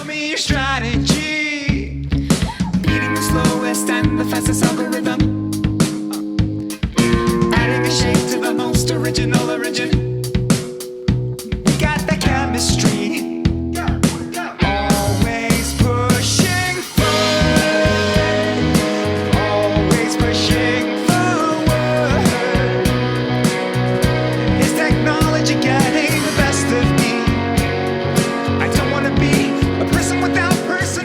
me your strategy. Beating the slowest and the fastest algorithm. Adding a shape to the most original origin. We got the chemistry. Always pushing forward. Always pushing forward. Is technology getting the best of me? I don't want to be a person without personality.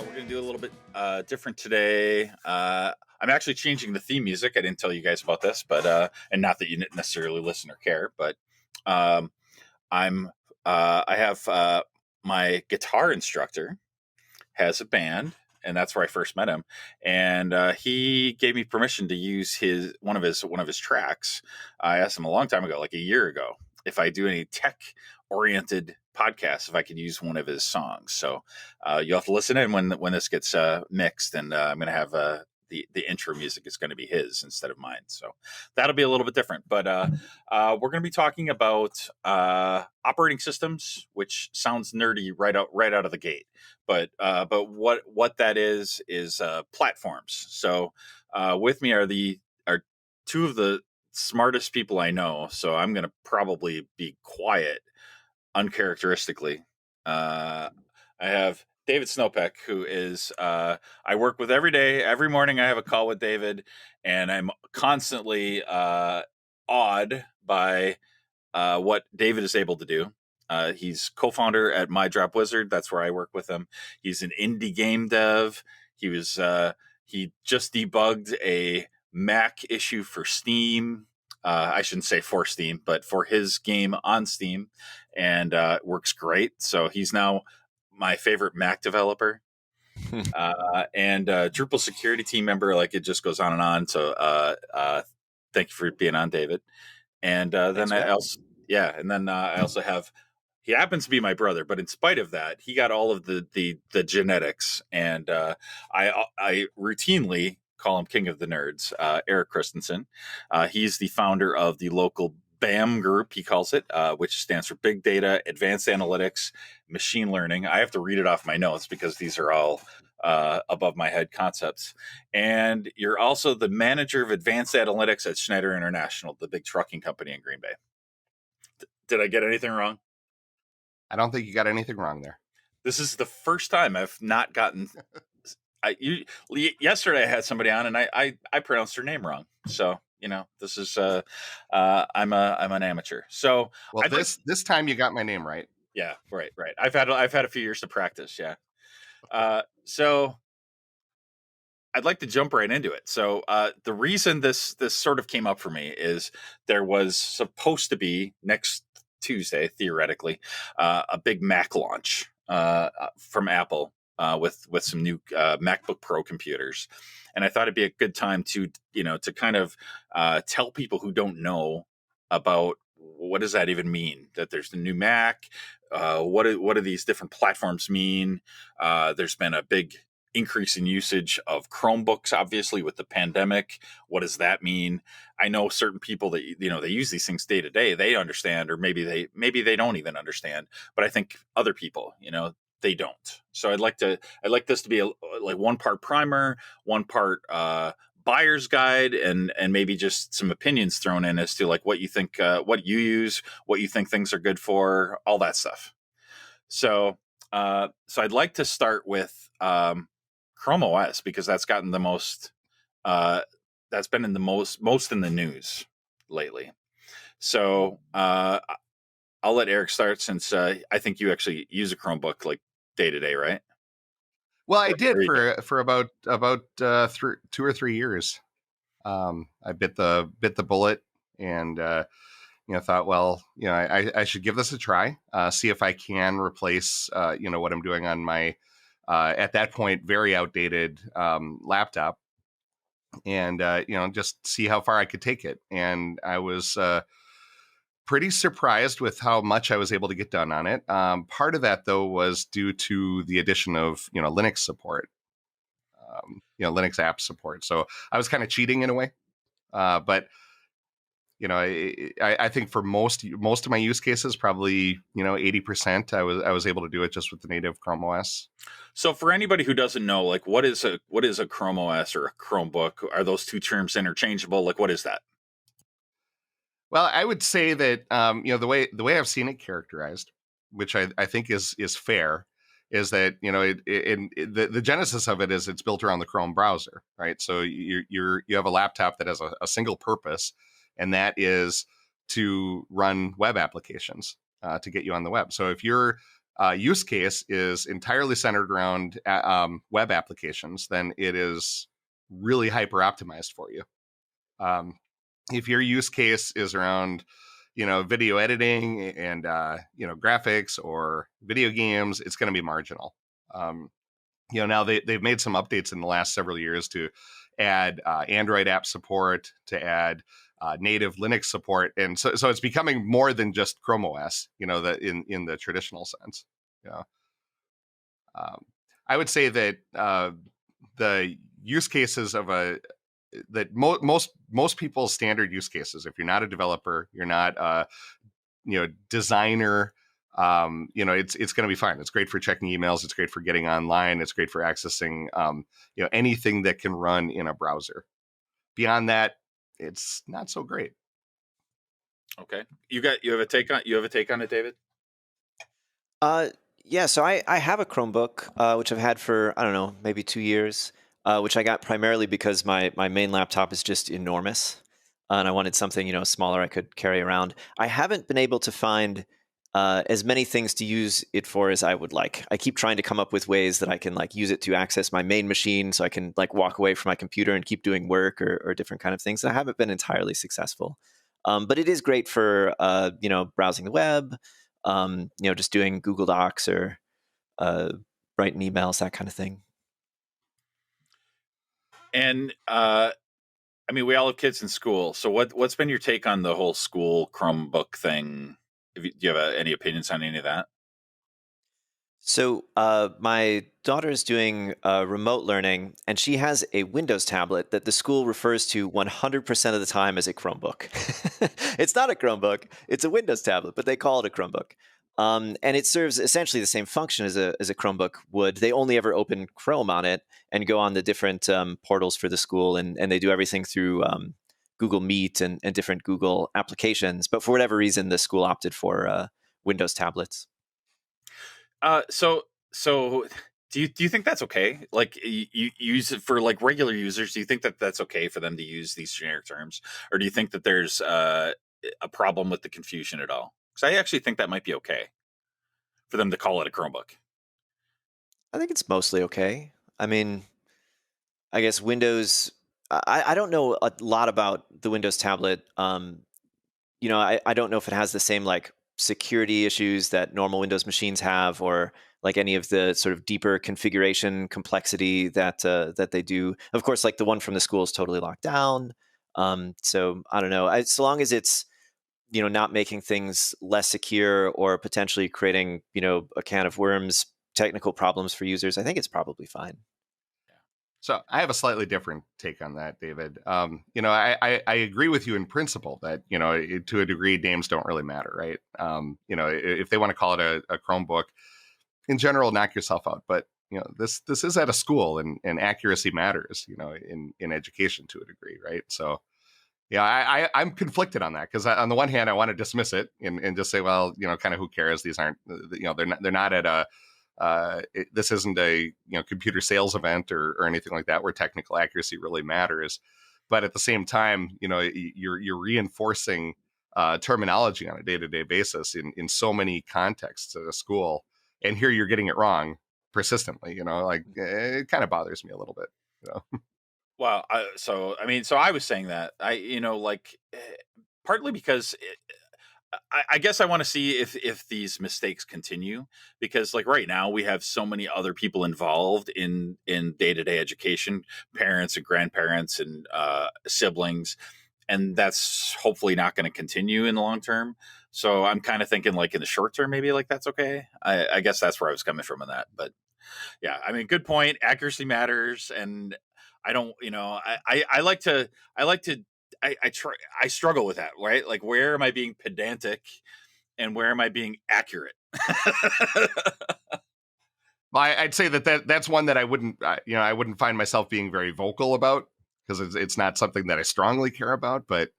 We're going to do a little bit different today. I'm actually changing the theme music. I didn't tell you guys about this, but and not that you necessarily listen or care, but I have my guitar instructor has a band, and that's where I first met him. And he gave me permission to use one of his tracks. I asked him a long time ago, like a year ago, if I do any tech oriented podcasts, if I could use one of his songs. So you'll have to listen in when this gets mixed, and I'm going to have the intro music is going to be his instead of mine. So that'll be a little bit different. But we're going to be talking about operating systems, which sounds nerdy right out of the gate. But what that is platforms. So with me are two of the smartest people I know. So I'm going to probably be quiet uncharacteristically. I have David Snopek, who is I work with every day. Every morning I have a call with David, and I'm constantly awed by what David is able to do. He's co-founder at myDropWizard. That's where I work with him. He's an indie game dev. He just debugged a Mac issue for Steam. I shouldn't say for Steam, but for his game on Steam, and it works great. So he's now my favorite Mac developer, and Drupal security team member. Like, it just goes on and on. So thank you for being on, David. And then I also have. He happens to be my brother, but in spite of that, he got all of the genetics, and I routinely call him King of the Nerds, Eric Christenson. He's the founder of the local BAM group, he calls it, which stands for Big Data, Advanced Analytics, Machine Learning. I have to read it off my notes because these are all above my head concepts. And you're also the manager of Advanced Analytics at Schneider International, the big trucking company in Green Bay. Did I get anything wrong? I don't think you got anything wrong there. This is the first time I've not gotten... yesterday I had somebody on, and I pronounced her name wrong. So, this is I'm an amateur. So this time you got my name right. Yeah, right. I've had a few years to practice. Yeah. So I'd like to jump right into it. So the reason this sort of came up for me is there was supposed to be next Tuesday, theoretically, a big Mac launch from Apple. With some new MacBook Pro computers, and I thought it'd be a good time to kind of tell people who don't know about what does that even mean, that there's the new Mac. What do these different platforms mean? There's been a big increase in usage of Chromebooks, obviously, with the pandemic. What does that mean? I know certain people that they use these things day to day. They understand, or maybe they don't even understand. But I think other people, they don't. So I'd like this to be like one part primer, one part buyer's guide, and maybe just some opinions thrown in as to like what you think, what you use, what you think things are good for, all that stuff. So I'd like to start with Chrome OS, because that's gotten the most, that's been in the most in the news lately. So I'll let Eric start, since I think you actually use a Chromebook like day to day, right? Well, I did for about 2 or 3 years. I bit the bullet, and thought, well, I should give this a try, see if I can replace what I'm doing on my at that point very outdated laptop, and just see how far I could take it. And I was pretty surprised with how much I was able to get done on it. Part of that, though, was due to the addition of Linux support, Linux app support. So I was kind of cheating in a way, but I think for most of my use cases, probably 80%, I was able to do it just with the native Chrome OS. So for anybody who doesn't know, like what is a Chrome OS or a Chromebook? Are those two terms interchangeable? Like what is that? Well, I would say that the way I've seen it characterized, which I think is fair, is that the genesis of it is it's built around the Chrome browser, right? So you have a laptop that has a single purpose, and that is to run web applications to get you on the web. So if your use case is entirely centered around web applications, then it is really hyper optimized for you. If your use case is around video editing and graphics or video games, it's going to be marginal. Now they've made some updates in the last several years to add Android app support, to add native Linux support, and so it's becoming more than just Chrome OS, that in the traditional sense. I would say that the use cases of most people's standard use cases, if you're not a developer, you're not a designer, it's going to be fine. It's great for checking emails. It's great for getting online. It's great for accessing anything that can run in a browser. Beyond that, it's not so great. Okay, you have a take on it, David? Yeah, so I have a Chromebook, which I've had for, I don't know, maybe 2 years, which I got primarily because my main laptop is just enormous, and I wanted something, smaller I could carry around. I haven't been able to find as many things to use it for as I would like. I keep trying to come up with ways that I can use it to access my main machine, so I can walk away from my computer and keep doing work or different kind of things. I haven't been entirely successful, but it is great for browsing the web. Just doing Google Docs or writing emails, that kind of thing. And we all have kids in school. So what's been your take on the whole school Chromebook thing? Do you have any opinions on any of that? So my daughter is doing remote learning, and she has a Windows tablet that the school refers to 100% of the time as a Chromebook. It's not a Chromebook; it's a Windows tablet, but they call it a Chromebook. And it serves essentially the same function as a Chromebook would. They only ever open Chrome on it and go on the different portals for the school, and they do everything through Google Meet and different Google applications. But for whatever reason, the school opted for Windows tablets. So do you think that's okay? Like you use it for regular users? Do you think that that's okay for them to use these generic terms, or do you think that there's a problem with the confusion at all? Because I actually think that might be okay for them to call it a Chromebook. I think it's mostly okay. I mean, I guess Windows. I don't know a lot about the Windows tablet. I don't know if it has the same security issues that normal Windows machines have, or any of the sort of deeper configuration complexity that they do. Of course, the one from the school is totally locked down. So I don't know. So long as it's not making things less secure or potentially creating a can of worms, technical problems for users, I think it's probably fine. So I have a slightly different take on that, David. I agree with you in principle that, to a degree, names don't really matter, right? If they want to call it a Chromebook, in general, knock yourself out. But, this is at a school, and accuracy matters, in education to a degree, right? So, yeah, I'm conflicted on that, because on the one hand, I want to dismiss it and just say, well, kind of who cares? These aren't, they're not at a, this isn't a computer sales event or anything like that where technical accuracy really matters. But at the same time, you're reinforcing terminology on a day-to-day basis in so many contexts at a school, and here you're getting it wrong persistently. It kind of bothers me a little bit. Well, so I was saying that partly because I guess I want to see if these mistakes continue, because right now we have so many other people involved in day-to-day education, parents and grandparents and siblings, and that's hopefully not going to continue in the long term. So I'm kind of thinking in the short term, maybe that's okay. I guess that's where I was coming from in that. But yeah, good point. Accuracy matters. And I don't, I like to I struggle with that, right? Like, where am I being pedantic and where am I being accurate? Well, I'd say that's one that I wouldn't, I wouldn't find myself being very vocal about, because it's not something that I strongly care about, but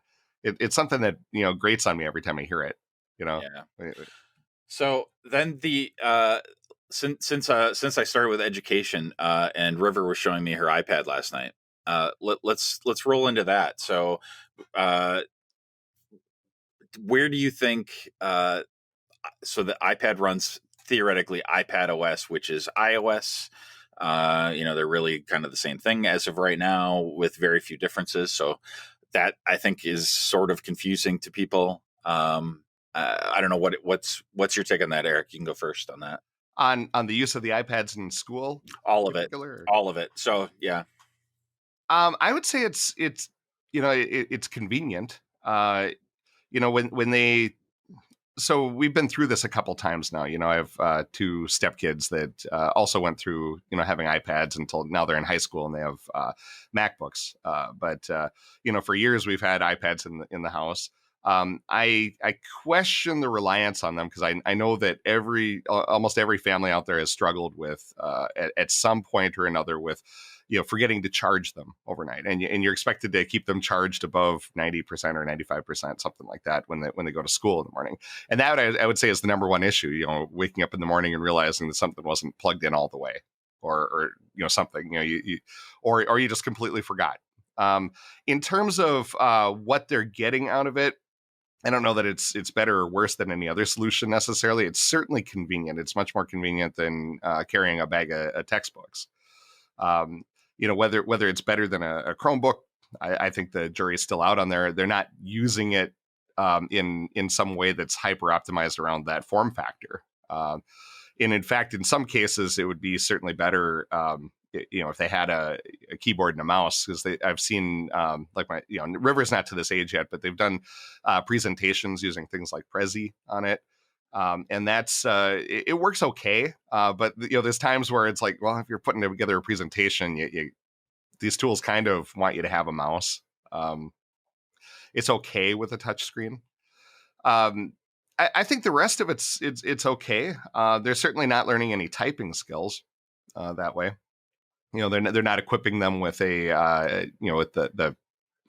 it's something that, grates on me every time I hear it, you know. Yeah. So then since I started with education, and River was showing me her iPad last night, let's roll into that. So, where do you think? So the iPad runs theoretically iPad OS, which is iOS. They're really kind of the same thing as of right now, with very few differences. So that, I think, is sort of confusing to people. I don't know what's your take on that, Eric? You can go first on that. On the use of the iPads in school, All of it. All of it. So yeah. I would say it's it's convenient. When they So we've been through this a couple times now. I have 2 stepkids that also went through, having iPads until now they're in high school and they have MacBooks. But for years we've had iPads in the house. I question the reliance on them, because I know that almost every family out there has struggled with at some point or another with forgetting to charge them overnight, and you're expected to keep them charged above 90% or 95%, something like that, when they go to school in the morning. And that I would say is the number one issue. Waking up in the morning and realizing that something wasn't plugged in all the way, or something. Or you just completely forgot. In terms of what they're getting out of it, I don't know that it's better or worse than any other solution necessarily. It's certainly convenient. It's much more convenient than carrying a bag of textbooks. Whether it's better than a Chromebook, I think the jury's still out on there. They're not using it in some way that's hyper optimized around that form factor. And in fact, in some cases, it would be certainly better, if they had a keyboard and a mouse, because I've seen River's not to this age yet, but they've done presentations using things like Prezi on it. And that's it works okay, but there's times where it's like, well, if you're putting together a presentation, these tools kind of want you to have a mouse. It's okay with a touch screen. I think the rest of it's okay. They're certainly not learning any typing skills that way. They're not equipping them with with the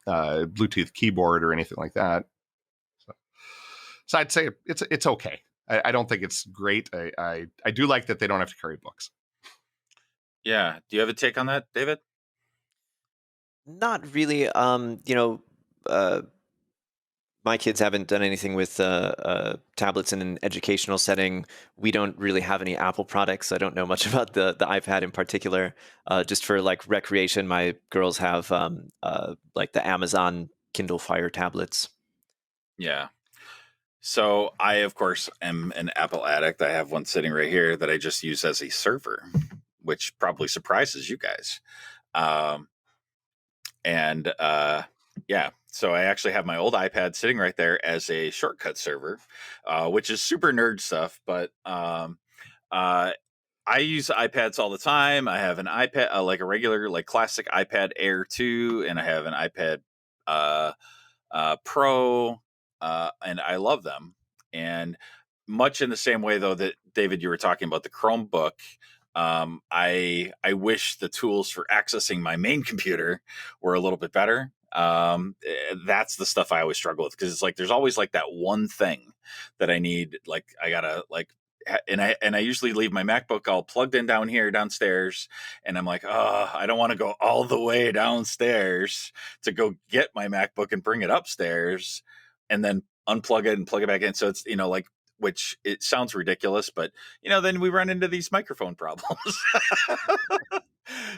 Bluetooth keyboard or anything like that. So I'd say it's okay. I don't think it's great. I do like that they don't have to carry books. Yeah. Do you have a take on that, David? Not really. My kids haven't done anything with tablets in an educational setting. We don't really have any Apple products. I don't know much about the iPad in particular. Just for like recreation, my girls have like the Amazon Kindle Fire tablets. Yeah. So I, of course, am an Apple addict. I have one sitting right here that I just use as a server, which probably surprises you guys. Yeah, so I actually have my old iPad sitting right there as a shortcut server, which is super nerd stuff. But I use iPads all the time. I have an iPad, like a regular, like classic iPad Air 2, and I have an iPad Pro, and I love them. And much in the same way, though, that David, you were talking about the Chromebook, I wish the tools for accessing my main computer were a little bit better. That's the stuff I always struggle with, because it's like there's always like that one thing that I need. Like I gotta like. And I usually leave my MacBook all plugged in downstairs, and I'm like, oh, I don't want to go all the way downstairs to go get my MacBook and bring it upstairs, and then unplug it and plug it back in. So it's which it sounds ridiculous, but then we run into these microphone problems.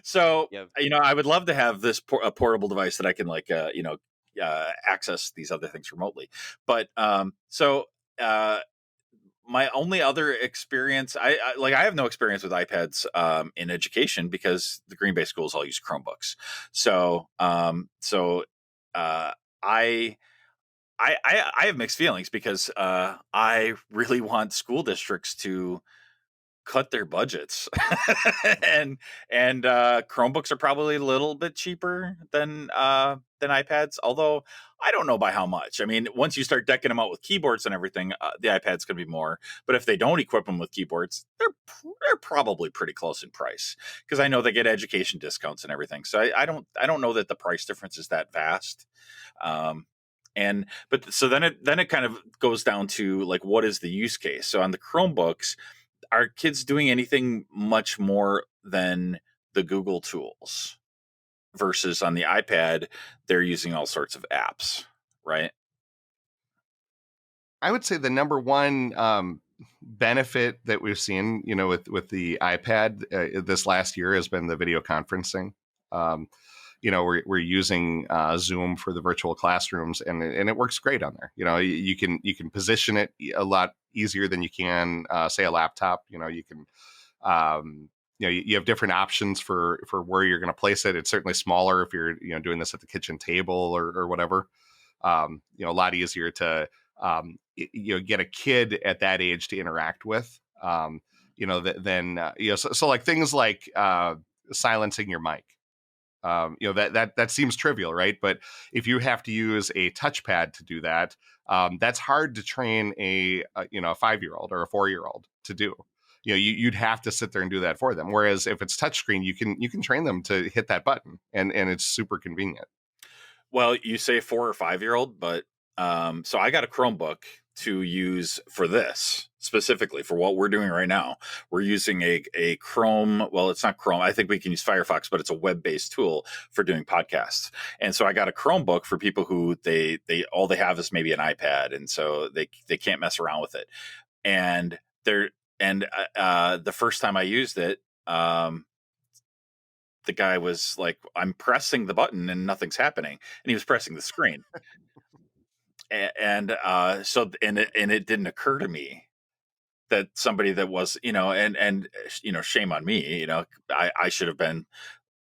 So Yep. I would love to have this a portable device that I can access these other things remotely, but my only other experience, I have no experience with iPads in education, because the Green Bay schools all use Chromebooks. So I have mixed feelings, because I really want school districts to cut their budgets, and Chromebooks are probably a little bit cheaper than iPads. Although I don't know by how much. I mean, once you start decking them out with keyboards and everything, the iPad's going to be more. But if they don't equip them with keyboards, they're probably pretty close in price, because I know they get education discounts and everything. So I don't know that the price difference is that vast. But so then it kind of goes down to like, what is the use case? So on the Chromebooks, are kids doing anything much more than the Google tools, versus on the iPad, they're using all sorts of apps, right? I would say the number one benefit that we've seen, with the iPad this last year has been the video conferencing. We're using Zoom for the virtual classrooms, and it works great on there. You can position it a lot easier than you can say a laptop. You can you have different options for where you're going to place it. It's certainly smaller if you're doing this at the kitchen table or whatever. A lot easier to get a kid at that age to interact with. So like things like silencing your mic. That seems trivial, right? But if you have to use a touchpad to do that, that's hard to train a 5-year-old or a 4-year-old to do. You'd have to sit there and do that for them. Whereas if it's touchscreen, you can train them to hit that button, and it's super convenient. Well, you say 4 or 5-year-old, but so I got a Chromebook to use for this, specifically for what we're doing right now. We're using a Chrome. Well, it's not Chrome. I think we can use Firefox, but it's a web-based tool for doing podcasts. And so I got a Chromebook for people who they all they have is maybe an iPad, and so they can't mess around with it. And the first time I used it, the guy was like, "I'm pressing the button and nothing's happening," and he was pressing the screen. And it didn't occur to me that somebody that was, shame on me, I should have been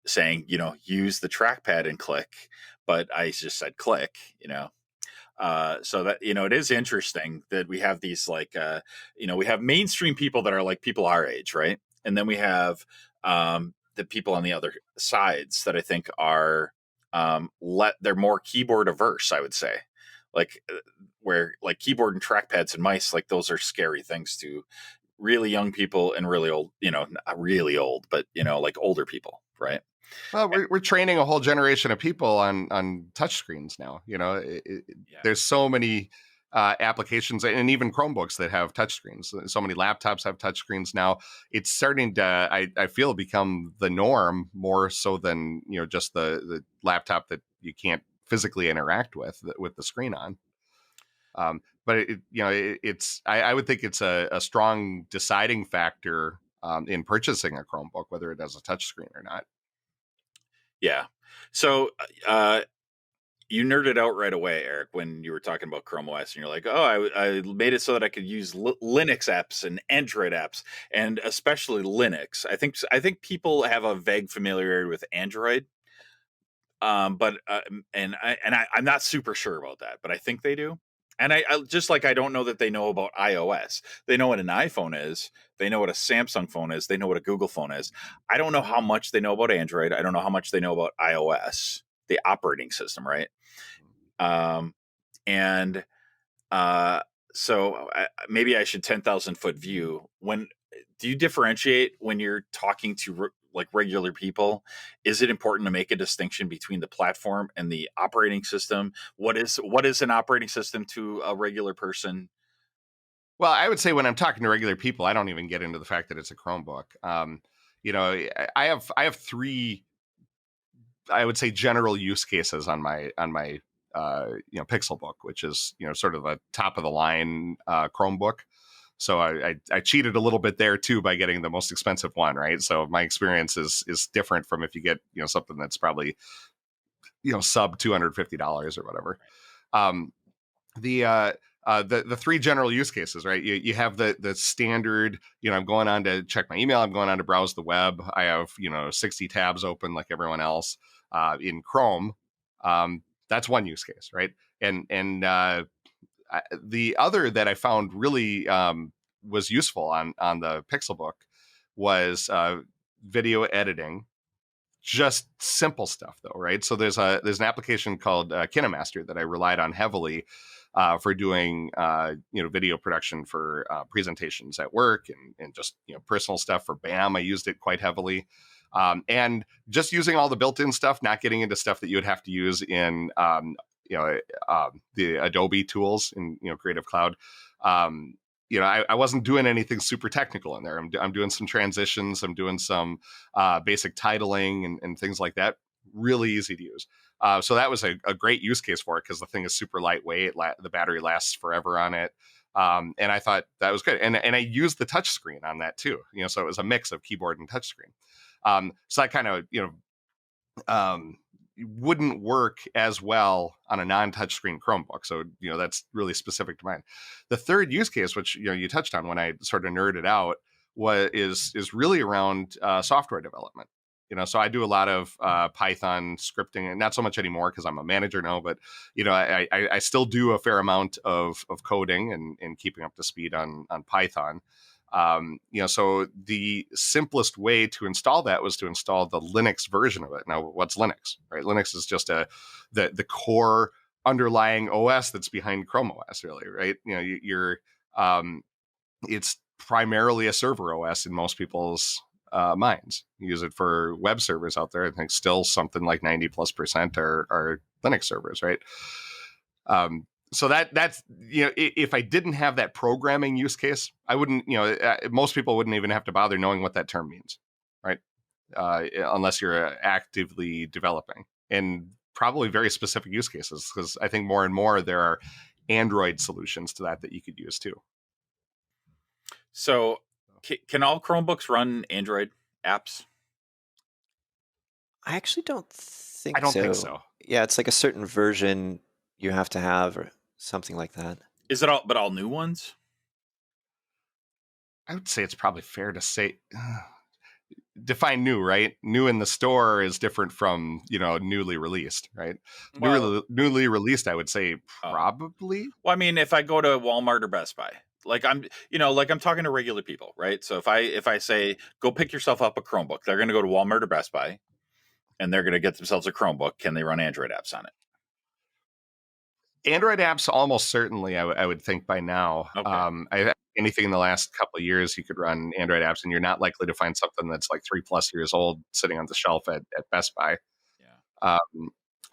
saying, use the trackpad and click, but I just said click, so that, it is interesting that we have these like, we have mainstream people that are like people our age, right? And then we have the people on the other sides that I think are they're more keyboard averse, I would say. Like where like keyboard and trackpads and mice, like those are scary things to really young people and really old, not really old, but like older people, right? Well, we're training a whole generation of people on touchscreens now. There's so many applications, and even Chromebooks that have touchscreens. So many laptops have touchscreens now. It's starting to, I feel, become the norm more so than just the laptop that you can't physically interact with the screen on. But I would think it's a strong deciding factor in purchasing a Chromebook, whether it has a touchscreen or not. Yeah. So you nerded out right away, Eric, when you were talking about Chrome OS, and you're like, "Oh, I made it so that I could use Linux apps and Android apps, and especially Linux." I think people have a vague familiarity with Android. But I'm not super sure about that, but I think they do. And I just like, I don't know that they know about iOS. They know what an iPhone is. They know what a Samsung phone is. They know what a Google phone is. I don't know how much they know about Android. I don't know how much they know about iOS, the operating system, right? So maybe I should 10,000 foot view. Do you differentiate when you're talking to like regular people? Is it important to make a distinction between the platform and the operating system? What is an operating system to a regular person? Well, I would say when I'm talking to regular people, I don't even get into the fact that it's a Chromebook. I have 3, I would say, general use cases on my Pixelbook, which is sort of a top of the line Chromebook. So I cheated a little bit there too by getting the most expensive one, right? So my experience is different from if you get something that's probably sub $250 or whatever. The 3 general use cases, right? You have the standard, I'm going on to check my email, I'm going on to browse the web. I have 60 tabs open like everyone else in Chrome. That's one use case, right? And the other that I found really was useful on the Pixelbook was video editing. Just simple stuff though, right? So there's an application called KineMaster that I relied on heavily for doing video production for presentations at work and just personal stuff. For BAM, I used it quite heavily, and just using all the built-in stuff, not getting into stuff that you would have to use in the Adobe tools in Creative Cloud. I wasn't doing anything super technical in there. I'm doing some transitions. I'm doing some basic titling and things like that. Really easy to use. So that was a great use case for it because the thing is super lightweight. The battery lasts forever on it. And I thought that was good. And I used the touch screen on that too. So it was a mix of keyboard and touch screen. So I kind of, wouldn't work as well on a non-touchscreen Chromebook. So, that's really specific to mine. The third use case, which, you touched on when I sort of nerded out, is really around software development. So I do a lot of Python scripting, and not so much anymore because I'm a manager now, but, I still do a fair amount of coding and keeping up to speed on Python. So the simplest way to install that was to install the Linux version of it. Now, what's Linux, right? Linux is just the core underlying OS that's behind Chrome OS, really, right? It's primarily a server OS in most people's minds. You use it for web servers out there. I think still something like 90+% are Linux servers, right? So that's, if I didn't have that programming use case, I wouldn't, most people wouldn't even have to bother knowing what that term means, right? Unless you're actively developing, and probably very specific use cases, because I think more and more there are Android solutions to that you could use too. So can all Chromebooks run Android apps? I actually don't think I don't think so. Yeah, it's like a certain version you have to have or something like that. Is it all new ones? I would say it's probably fair to say define new, right? New in the store is different from, newly released, right? Well, newly released, I would say probably. Well, I mean, if I go to Walmart or Best Buy, like I'm talking to regular people, right? So if I say, go pick yourself up a Chromebook, they're going to go to Walmart or Best Buy and they're going to get themselves a Chromebook. Can they run Android apps on it? Android apps, almost certainly, I would think by now. Okay. Anything in the last couple of years, you could run Android apps, and you're not likely to find something that's like 3+ years old sitting on the shelf at Best Buy. Yeah.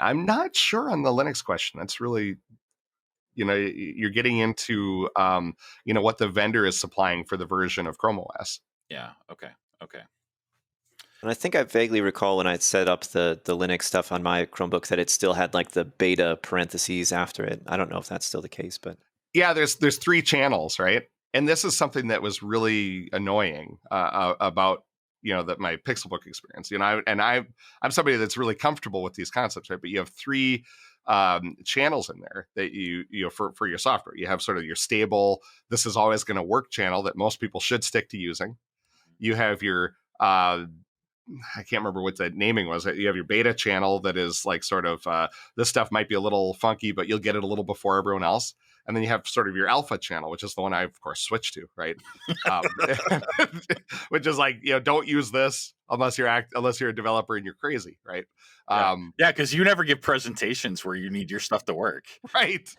I'm not sure on the Linux question. That's really, you're getting into, what the vendor is supplying for the version of Chrome OS. Yeah. Okay. And I think I vaguely recall when I set up the Linux stuff on my Chromebook that it still had like the beta parentheses after it. I don't know if that's still the case, but yeah, there's 3 channels, right? And this is something that was really annoying about my Pixelbook experience. I'm somebody that's really comfortable with these concepts, right? But you have 3 channels in there that you for your software. You have sort of your stable, this is always going to work channel that most people should stick to using. You have your I can't remember what the naming was. You have your beta channel that is like sort of this stuff might be a little funky, but you'll get it a little before everyone else. And then you have sort of your alpha channel, which is the one I, of course, switched to, right? Which is like, don't use this unless you're a developer and you're crazy, right? Yeah, because you never give presentations where you need your stuff to work, right?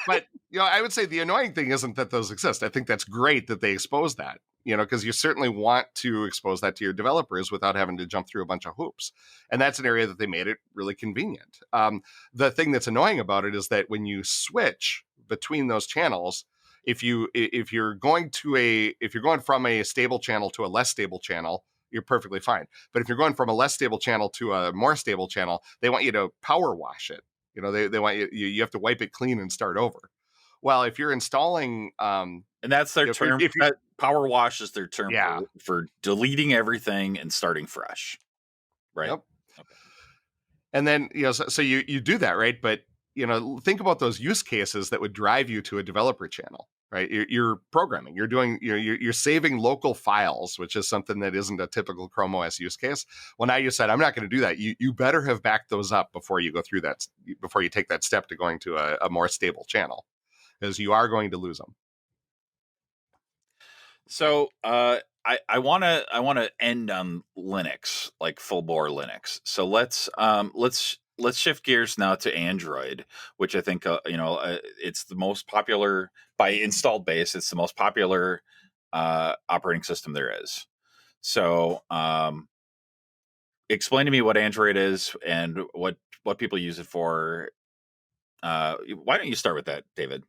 But I would say the annoying thing isn't that those exist. I think that's great that they expose that, because you certainly want to expose that to your developers without having to jump through a bunch of hoops. And that's an area that they made it really convenient. The thing that's annoying about it is that when you switch between those channels, if you're going from a stable channel to a less stable channel, you're perfectly fine. But if you're going from a less stable channel to a more stable channel, they want you to power wash it. They want you have to wipe it clean and start over. Well, if you're installing, and that's their term. That power wash is their term for deleting everything and starting fresh, right? Yep. Okay. And then so you do that, right? But think about those use cases that would drive you to a developer channel, right? You're programming. You're doing. You're saving local files, which is something that isn't a typical Chrome OS use case. Well, now you said I'm not going to do that. You better have backed those up before you go through that. Before you take that step to going to a more stable channel, because you are going to lose them. So I want to end on Linux, like full bore Linux. So let's shift gears now to Android, which I think it's the most popular by installed base. It's the most popular operating system there is. So explain to me what Android is and what people use it for. Why don't you start with that, David?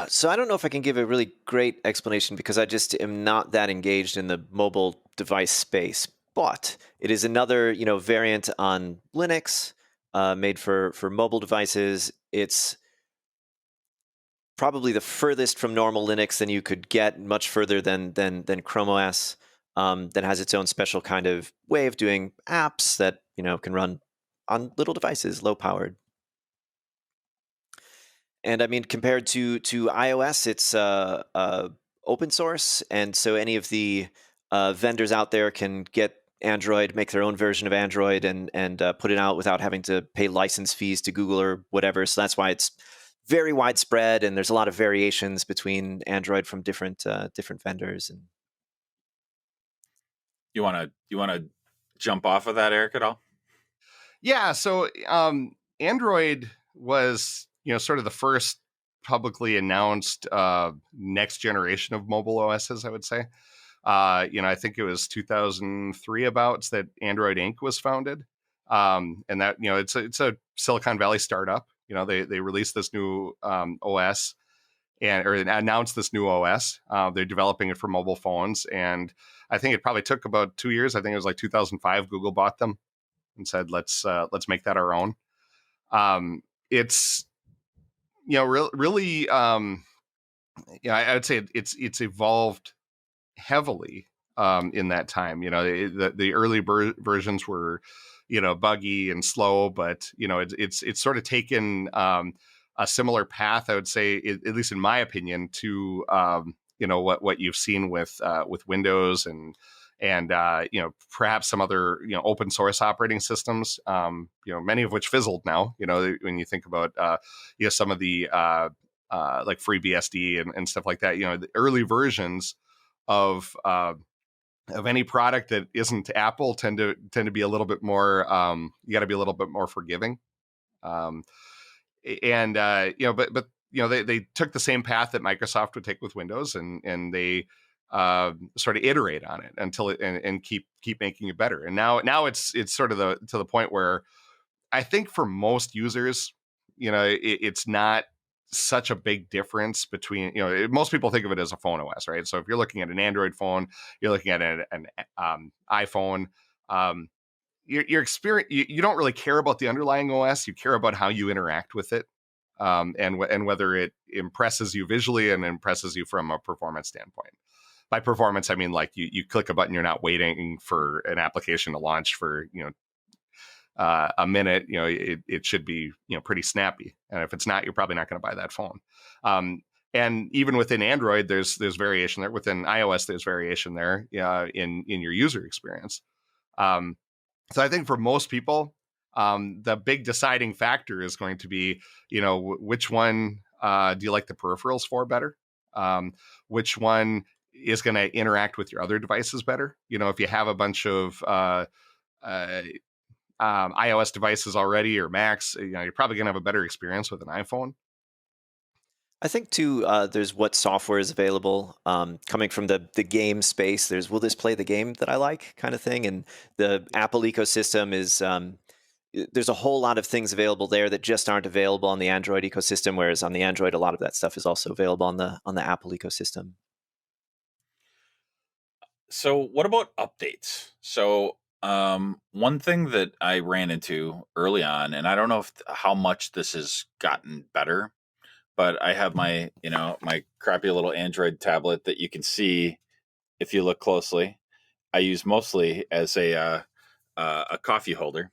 So I don't know if I can give a really great explanation because I just am not that engaged in the mobile device space. But it is another, variant on Linux, made for mobile devices. It's probably the furthest from normal Linux than you could get, much further than Chrome OS. That has its own special kind of way of doing apps that can run on little devices, low powered. And I mean, compared to iOS, it's open source, and so any of the vendors out there can get Android, make their own version of Android, and put it out without having to pay license fees to Google or whatever. So that's why it's very widespread, and there's a lot of variations between Android from different vendors. And You want to jump off of that, Eric, at all? Yeah. So Android was, sort of the first publicly announced next generation of mobile OSs, I would say. I think it was 2003 about that Android Inc. was founded. And that, it's a Silicon Valley startup. They released this new OS or announced this new OS. They're developing it for mobile phones. And I think it probably took about 2 years. I think it was like 2005, Google bought them and said, let's make that our own. It's, really, I would say it's evolved heavily in that time. The early versions were, buggy and slow, but it's sort of taken a similar path, I would say, at least in my opinion, to what you've seen with Windows and perhaps some other open source operating systems, many of which fizzled now. When you think about some of the like FreeBSD and stuff like that. The early versions of any product that isn't Apple tend to be a little bit more. You got to be a little bit more forgiving. But they took the same path that Microsoft would take with Windows, and they sort of iterate on it until it and keep making it better. And now it's sort of to the point where I think for most users, it's not such a big difference between, most people think of it as a phone OS, right? So if you're looking at an Android phone, you're looking at an iPhone, your experience, you don't really care about the underlying OS. You care about how you interact with it, and whether it impresses you visually and impresses you from a performance standpoint. By performance, I mean like you click a button, you're not waiting for an application to launch for a minute. It should be pretty snappy, and if it's not, you're probably not going to buy that phone. And even within Android, there's variation there. Within iOS, there's variation there in your user experience. So I think for most people, the big deciding factor is going to be, which one do you like the peripherals for better? Which one is going to interact with your other devices better? If you have a bunch of iOS devices already or Macs, you're probably going to have a better experience with an iPhone. I think too, there's what software is available. Coming from the game space, there's will this play the game that I like kind of thing, and the Apple ecosystem is there's a whole lot of things available there that just aren't available on the Android ecosystem. Whereas on the Android, a lot of that stuff is also available on the Apple ecosystem. So what about updates? So one thing that I ran into early on, and I don't know how much this has gotten better, but I have my my crappy little Android tablet that you can see if you look closely. I use mostly as a coffee holder.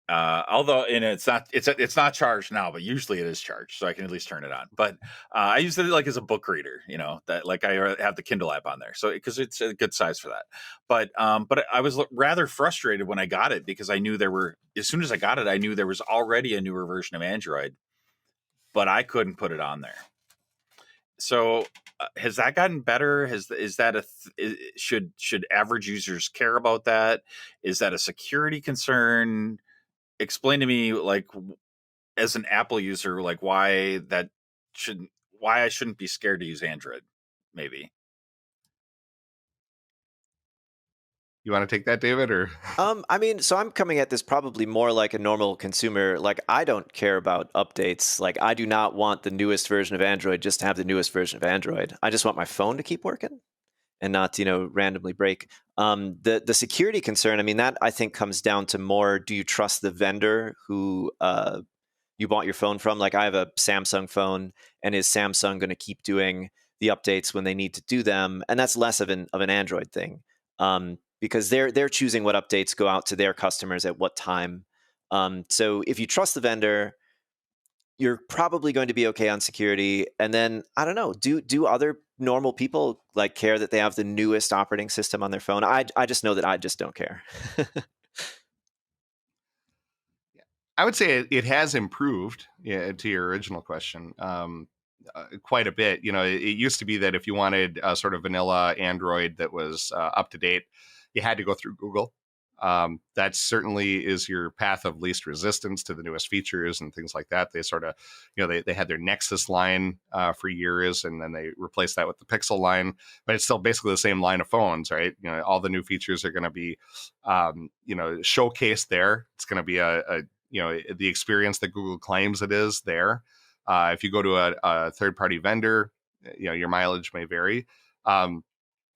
Although it's not charged now, but usually it is charged, so I can at least turn it on. But I use it like as a book reader, that like I have the Kindle app on there, so because it's a good size for that. But I was rather frustrated when I got it because I knew as soon as I got it, I knew there was already a newer version of Android, but I couldn't put it on there. So has that gotten better? Is that should average users care about that? Is that a security concern? Explain to me, like, as an Apple user, like why I shouldn't be scared to use Android, maybe. You want to take that, David, or? I mean, so I'm coming at this probably more like a normal consumer. Like, I don't care about updates. Like, I do not want the newest version of Android just to have the newest version of Android. I just want my phone to keep working and not, randomly break. The security concern, I mean, that I think comes down to more, do you trust the vendor who you bought your phone from? Like, I have a Samsung phone, and is Samsung going to keep doing the updates when they need to do them? And that's less of an Android thing, because they're choosing what updates go out to their customers at what time. So if you trust the vendor, you're probably going to be okay on security. And then, I don't know, do other normal people like care that they have the newest operating system on their phone? I just know that I just don't care. I would say it has improved, to your original question, quite a bit. It used to be that if you wanted a sort of vanilla Android that was up to date, you had to go through Google. That certainly is your path of least resistance to the newest features and things like that. They sort of, they had their Nexus line for years, and then they replaced that with the Pixel line, but it's still basically the same line of phones, right? All the new features are going to be, showcased there. It's going to be the experience that Google claims it is there. If you go to a third-party vendor, your mileage may vary.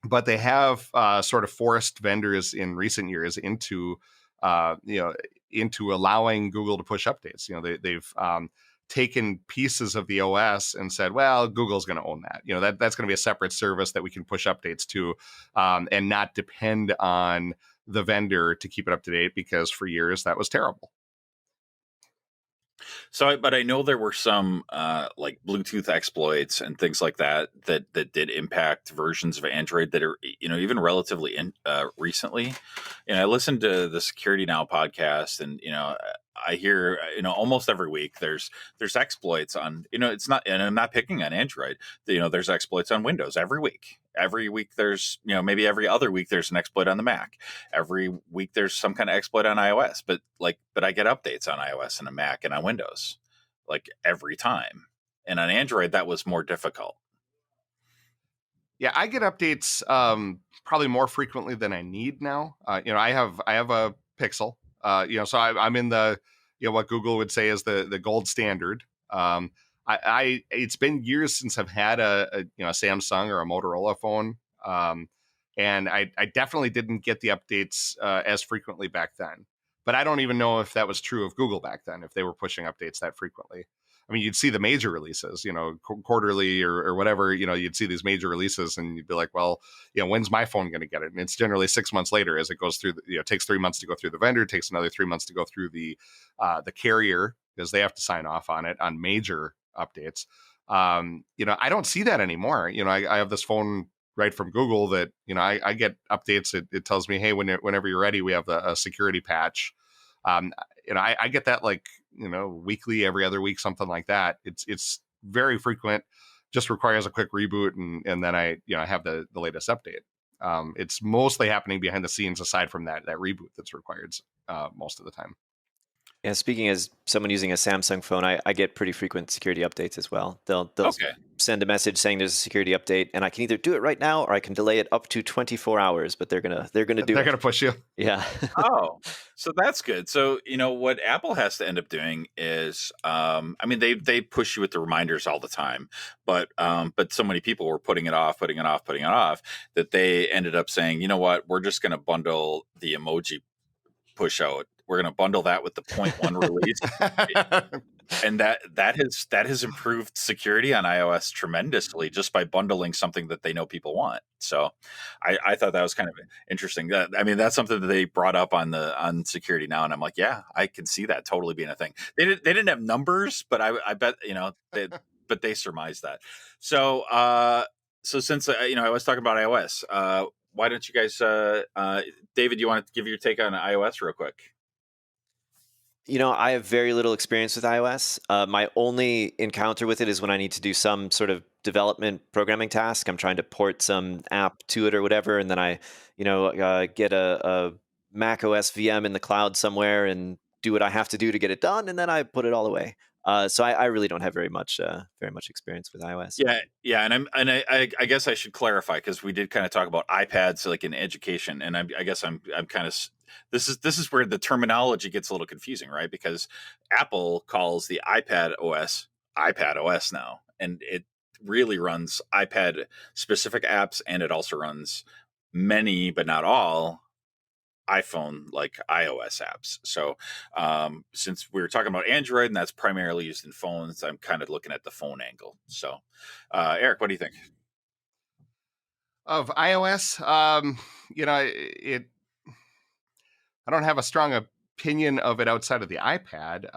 But they have sort of forced vendors in recent years into allowing Google to push updates. They've taken pieces of the OS and said, well, Google's going to own that. That's going to be a separate service that we can push updates to, and not depend on the vendor to keep it up to date, because for years that was terrible. So, but I know there were some like Bluetooth exploits and things like that did impact versions of Android that are, even relatively recently. And I listened to the Security Now podcast, and I hear almost every week there's exploits on, it's not, and I'm not picking on Android. There's exploits on Windows every week. Every week there's, maybe every other week there's an exploit on the Mac. Every week there's some kind of exploit on iOS. But I get updates on iOS and a Mac and on Windows, like, every time. And on Android that was more difficult. Yeah, I get updates probably more frequently than I need now. I have a Pixel. So I'm in the what Google would say is the gold standard. It's been years since I've had a Samsung or a Motorola phone, and I definitely didn't get the updates as frequently back then. But I don't even know if that was true of Google back then, if they were pushing updates that frequently. I mean, you'd see the major releases, quarterly or whatever, you'd see these major releases, and you'd be like, well, when's my phone going to get it? And it's generally 6 months later, as it goes through, it takes 3 months to go through the vendor, it takes another 3 months to go through the carrier, because they have to sign off on it on major updates. I don't see that anymore. I have this phone right from Google that, I get updates. It tells me, hey, whenever you're ready, we have a security patch. I get that weekly, every other week, something like that. It's very frequent, just requires a quick reboot, and then I have the latest update. It's mostly happening behind the scenes, aside from that reboot that's required most of the time. Yeah, speaking as someone using a Samsung phone, I get pretty frequent security updates as well. They'll Okay. send a message saying there's a security update, and I can either do it right now or I can delay it up to 24 hours. But they're gonna do They're it. going to push you. Yeah. Oh, so that's good. So, what Apple has to end up doing is, they push you with the reminders all the time, but so many people were putting it off, that they ended up saying, you know what, we're just going to bundle the emoji push out. We're going to bundle that with the 0.1 release. And that has improved security on iOS tremendously, just by bundling something that they know people want. So I thought that was kind of interesting. That's something that they brought up on Security Now, and I'm like, yeah, I can see that totally being a thing. They didn't have numbers, but I bet but they surmised that. So since I was talking about iOS, why don't you guys, David, you want to give your take on iOS real quick? I have very little experience with iOS. My only encounter with it is when I need to do some sort of development programming task. I'm trying to port some app to it or whatever, and then I, get a Mac OS VM in the cloud somewhere and do what I have to do to get it done, and then I put it all away. So I really don't have very much experience with iOS. Yeah, I guess I should clarify because we did kind of talk about iPads like in education, and I guess I'm kind of this is where the terminology gets a little confusing, right? Because Apple calls the iPad OS now, and it really runs iPad specific apps, and it also runs many, but not all, iPhone like iOS apps. So since we were talking about Android and that's primarily used in phones, I'm kind of looking at the phone angle. So Eric, what do you think of iOS? I don't have a strong opinion of it outside of the iPad,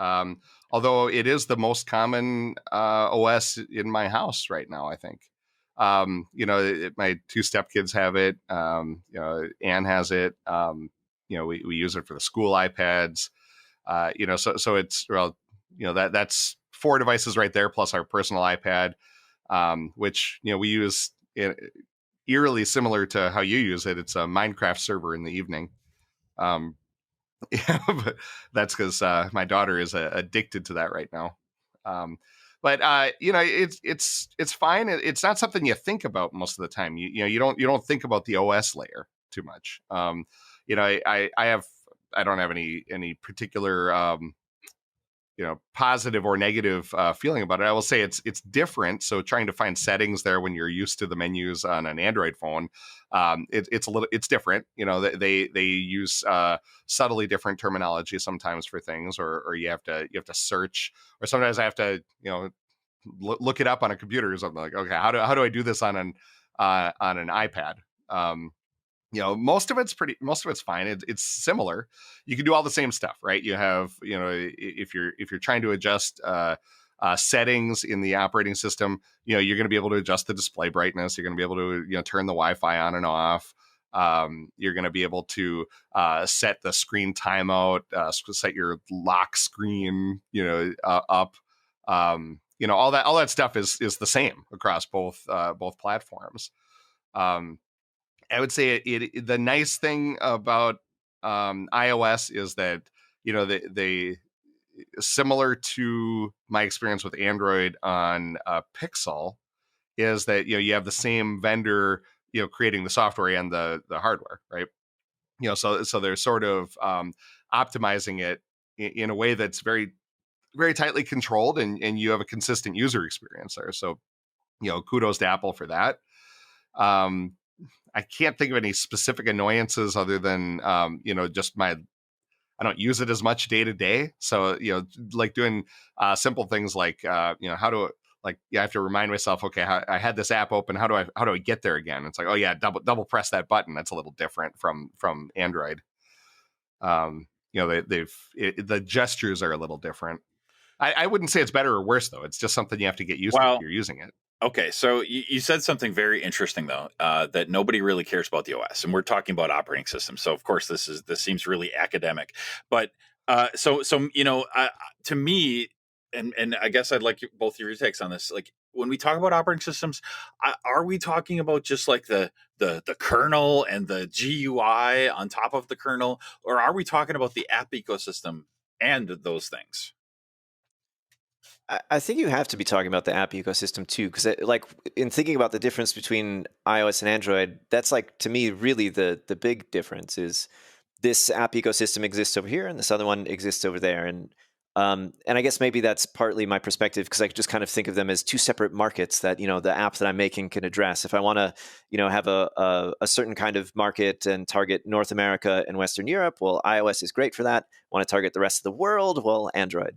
although it is the most common OS in my house right now, I think. My two stepkids have it. Anne has it. We use it for the school iPads. So it's, that's 4 devices right there, plus our personal iPad, which, we use eerily similar to how you use it. It's a Minecraft server in the evening. But that's because my daughter is addicted to that right now. It's fine. It's not something you think about most of the time. You don't think about the OS layer too much. I don't have any particular positive or negative feeling about it. I will say it's different. So trying to find settings there when you're used to the menus on an Android phone, it's different. They use subtly different terminology sometimes for things, or you have to search, or sometimes I have to look it up on a computer or something. Like, okay, how do I do this on an iPad? Most of it's fine. It's similar. You can do all the same stuff, right? You have, if you're trying to adjust settings in the operating system, you're going to be able to adjust the display brightness. You're going to be able to, turn the Wi-Fi on and off. You're going to be able to set the screen timeout, set your lock screen, up. All that stuff is the same across both platforms. I would say the nice thing about iOS is that they similar to my experience with Android on Pixel is that you have the same vendor creating the software and the hardware, right? So they're sort of optimizing it in a way that's very, very tightly controlled, and you have a consistent user experience there. So kudos to Apple for that. I can't think of any specific annoyances other than, just I don't use it as much day to day. So, like doing simple things like, how do I have to remind myself, okay, I had this app open. How do I get there again? It's like, oh yeah, double press that button. That's a little different from Android. The gestures are a little different. I wouldn't say it's better or worse though. It's just something you have to get used to if you're using it. Okay, so you said something very interesting though, that nobody really cares about the OS, and we're talking about operating systems. So of course this seems really academic, but to me, and I guess I'd like both of your takes on this. Like when we talk about operating systems, are we talking about just like the kernel and the GUI on top of the kernel, or are we talking about the app ecosystem and those things? I think you have to be talking about the app ecosystem too, because like in thinking about the difference between iOS and Android, that's like to me really the big difference is this app ecosystem exists over here and this other one exists over there, and I guess maybe that's partly my perspective because I just kind of think of them as 2 separate markets that the app that I'm making can address. If I want to have a certain kind of market and target North America and Western Europe, well, iOS is great for that. Want to target the rest of the world, well, Android.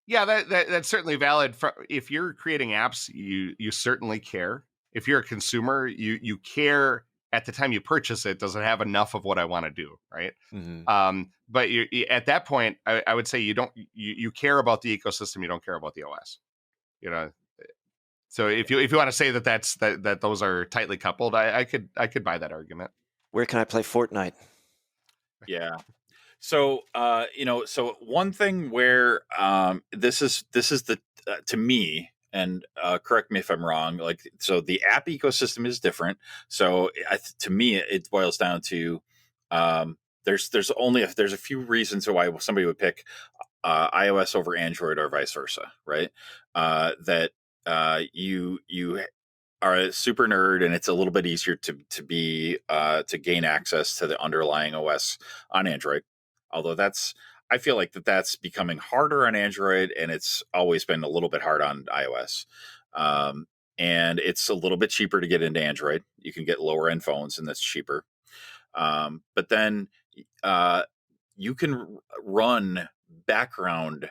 Yeah, that's certainly valid. If you're creating apps, you certainly care. If you're a consumer, you care at the time you purchase it. Does it have enough of what I want to do, right? Mm-hmm. But at that point, I would say you care about the ecosystem. You don't care about the OS. So if you want to say that those are tightly coupled, I could buy that argument. Where can I play Fortnite? Yeah. So, so one thing where this is the to me, and correct me if I'm wrong. Like, so the app ecosystem is different. So, to me, it boils down to there's a few reasons why somebody would pick iOS over Android or vice versa, right? That you are a super nerd, and it's a little bit easier to gain access to the underlying OS on Android. Although I feel like that's becoming harder on Android, and it's always been a little bit hard on iOS. And it's a little bit cheaper to get into Android. You can get lower end phones, and that's cheaper. But then you can run background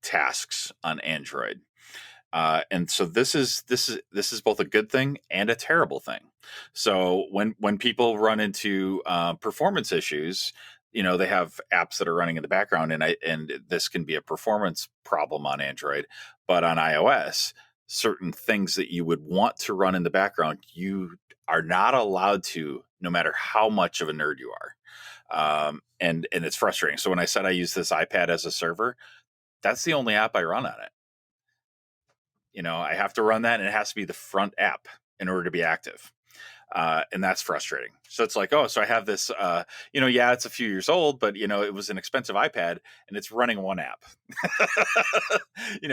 tasks on Android. And so this is both a good thing and a terrible thing. So when people run into performance issues, they have apps that are running in the background, and this can be a performance problem on Android. But on iOS, certain things that you would want to run in the background, you are not allowed to, no matter how much of a nerd you are. And it's frustrating. So when I said I use this iPad as a server, that's the only app I run on it. I have to run that, and it has to be the front app in order to be active. And that's frustrating. So it's like, so I have this, it's a few years old, but it was an expensive iPad, and it's running one app,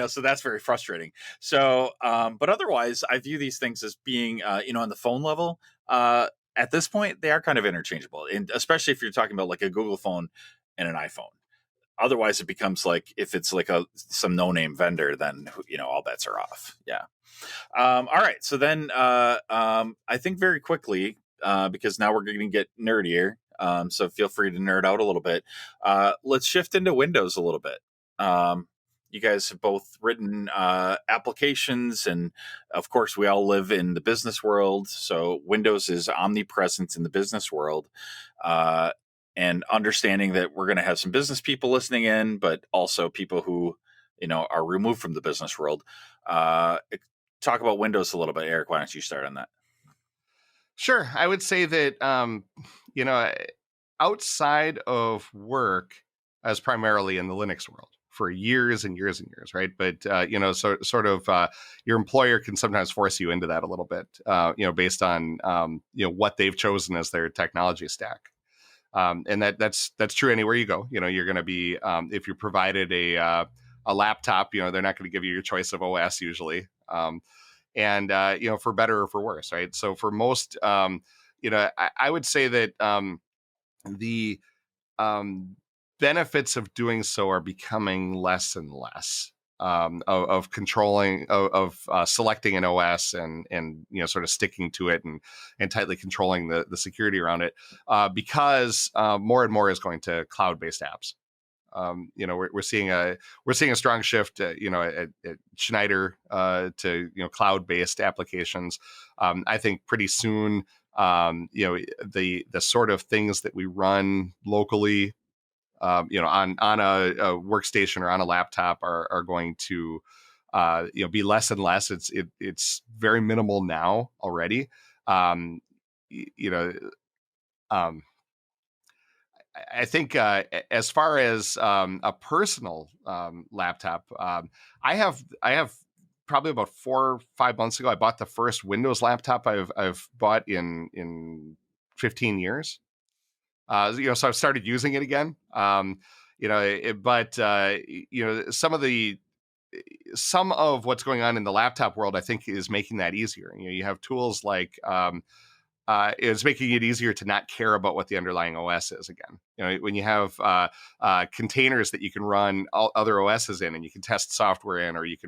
so that's very frustrating. So, but otherwise I view these things as being, on the phone level, at this point, they are kind of interchangeable. And especially if you're talking about like a Google phone and an iPhone. Otherwise, it becomes like, if it's like some no-name vendor, then all bets are off. Yeah. All right. So then, I think very quickly, because now we're going to get nerdier. So feel free to nerd out a little bit. Let's shift into Windows a little bit. You guys have both written applications, and of course, we all live in the business world. So Windows is omnipresent in the business world. And understanding that we're going to have some business people listening in, but also people who, are removed from the business world. Talk about Windows a little bit. Eric, why don't you start on that? Sure. I would say that, outside of work, I was primarily in the Linux world for years and years and years, right? But, your employer can sometimes force you into that a little bit, based on, what they've chosen as their technology stack. And that's true anywhere you go. You're going to be, if you're provided a laptop, they're not going to give you your choice of OS usually. And for better or for worse, right? So for most, I would say that the benefits of doing so are becoming less and less. Of controlling, of selecting an OS and sort of sticking to it and tightly controlling the security around it, because more and more is going to cloud-based apps. We're seeing a strong shift, at Schneider to cloud-based applications. I think pretty soon, the sort of things that we run locally, on a workstation or on a laptop are going to be less and less. It's very minimal now already. I think as far as a personal laptop, I have probably about 4 or 5 months ago, I bought the first Windows laptop I've bought in 15 years. So I've started using it again. But some of what's going on in the laptop world, I think, is making that easier. You have tools like it's making it easier to not care about what the underlying OS is again. When you have containers that you can run all other OSs in, and you can test software in, or you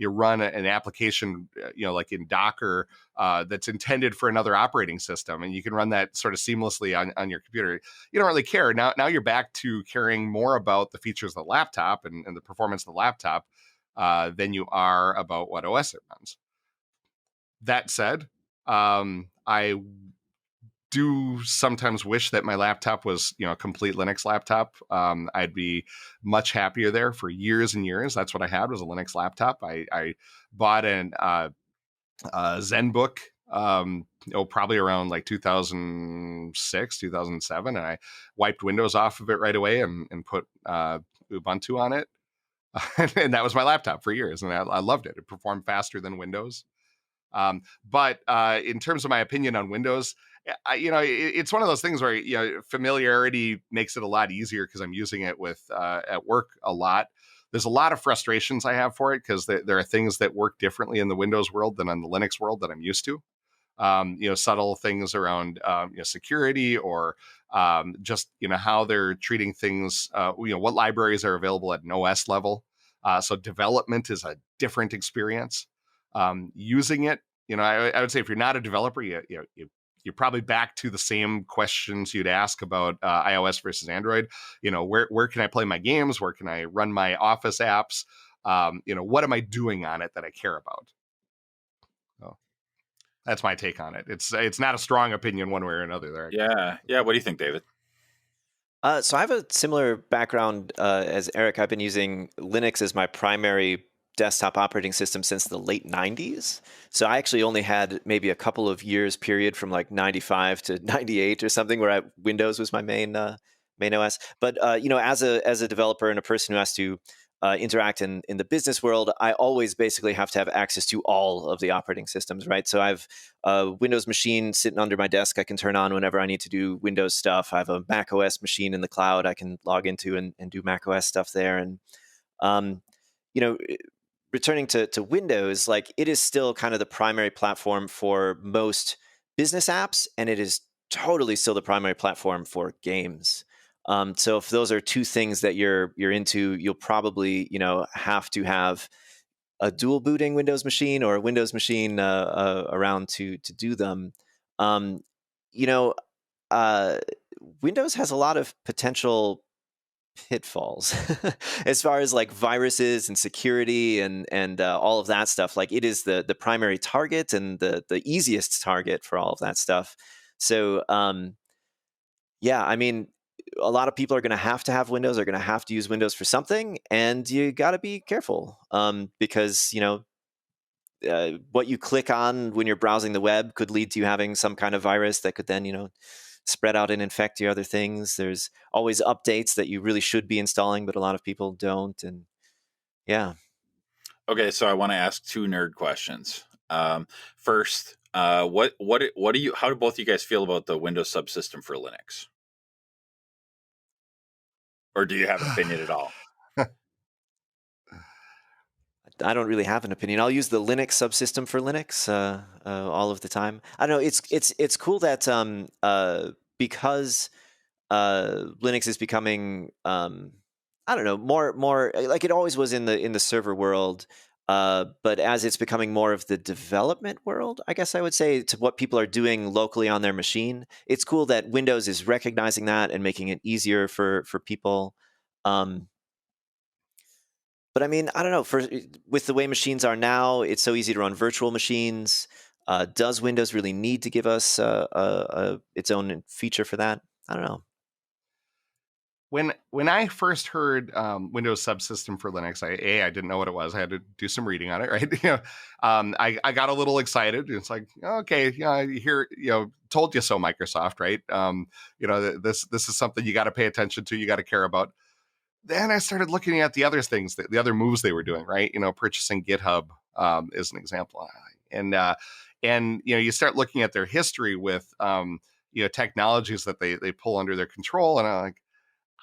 run an application, like in Docker, that's intended for another operating system, and you can run that sort of seamlessly on your computer. You don't really care. Now you're back to caring more about the features of the laptop and the performance of the laptop than you are about what OS it runs. That said, I do sometimes wish that my laptop was, a complete Linux laptop. I'd be much happier there for years and years. That's what I had, was a Linux laptop. I bought an ZenBook probably around like 2006, 2007. And I wiped Windows off of it right away and put Ubuntu on it. And that was my laptop for years. And I loved it. It performed faster than Windows. But in terms of my opinion on Windows, it's one of those things where, familiarity makes it a lot easier because I'm using it at work a lot. There's a lot of frustrations I have for it because there are things that work differently in the Windows world than in the Linux world that I'm used to. Subtle things around security or just how they're treating things. What libraries are available at an OS level. So development is a different experience. Using it, I would say if you're not a developer, you're probably back to the same questions you'd ask about iOS versus Android. Where can I play my games? Where can I run my Office apps? What am I doing on it that I care about? So that's my take on it. It's not a strong opinion one way or another there. Yeah. What do you think, David? So I have a similar background as Eric. I've been using Linux as my primary desktop operating system since the late 90s. So I actually only had maybe a couple of years period from like 95 to 98 or something where Windows was my main OS. But as a developer and a person who has to interact in the business world, I always basically have to have access to all of the operating systems, right? So I have a Windows machine sitting under my desk I can turn on whenever I need to do Windows stuff. I have a Mac OS machine in the cloud I can log into and do Mac OS stuff there. And returning to Windows, like it is still kind of the primary platform for most business apps, and it is totally still the primary platform for games. So if those are two things that you're into, you'll probably have to have a dual booting Windows machine or a Windows machine around to do them. Windows has a lot of potential pitfalls as far as like viruses and security and all of that stuff. Like it is the primary target and the easiest target for all of that stuff. So I mean, a lot of people are going to have Windows, are going to have to use Windows for something, and you got to be careful because what you click on when you're browsing the web could lead to you having some kind of virus that could then spread out and infect your other things. There's always updates that you really should be installing, but a lot of people don't. And yeah. Okay, so I want to ask two nerd questions. First, what do you? How do both of you guys feel about the Windows subsystem for Linux? Or do you have an opinion at all? I don't really have an opinion. I'll use the Linux subsystem for Linux all of the time. I don't know. It's cool that because Linux is becoming more like it always was in the server world, but as it's becoming more of the development world, I guess I would say, to what people are doing locally on their machine, it's cool that Windows is recognizing that and making it easier for people. But I mean, I don't know. With the way machines are now, it's so easy to run virtual machines. Does Windows really need to give us its own feature for that? I don't know. When I first heard Windows subsystem for Linux, I didn't know what it was. I had to do some reading on it, right? I got a little excited. It's like, okay, here, told you so, Microsoft, right? This is something you got to pay attention to, you got to care about. Then I started looking at the other things, the other moves they were doing, right? Purchasing GitHub is an example, and you start looking at their history with technologies that they pull under their control, and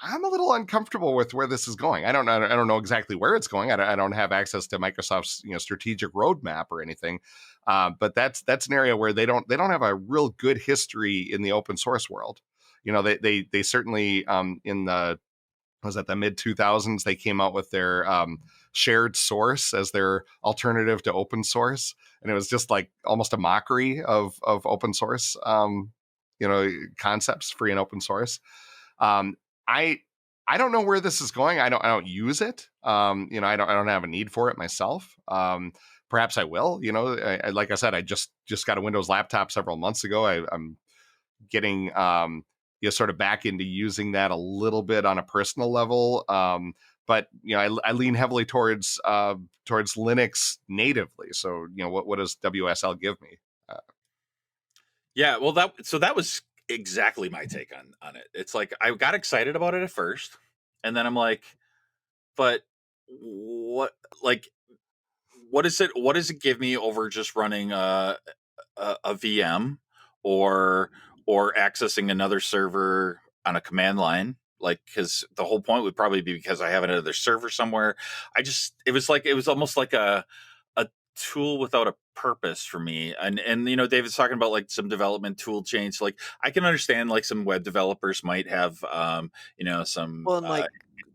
I'm a little uncomfortable with where this is going. I don't know exactly where it's going. I don't have access to Microsoft's strategic roadmap or anything, but that's an area where they don't have a real good history in the open source world. They certainly in the mid 2000s, they came out with their shared source as their alternative to open source. And it was just like almost a mockery of open source, concepts, free and open source. I don't know where this is going. I don't use it. I don't have a need for it myself. Perhaps I will, like I said, I just got a Windows laptop several months ago. I'm getting, sort of back into using that a little bit on a personal level. But I lean heavily towards Linux natively. So what does WSL give me? Yeah, well, that was exactly my take on it. It's like I got excited about it at first, and then I'm like, but what, like, what is it? What does it give me over just running a VM or accessing another server on a command line? Like, because the whole point would probably be because I have another server somewhere. It was almost like a tool without a purpose for me. And David's talking about like some development tool change. Like I can understand like some web developers might have some Well,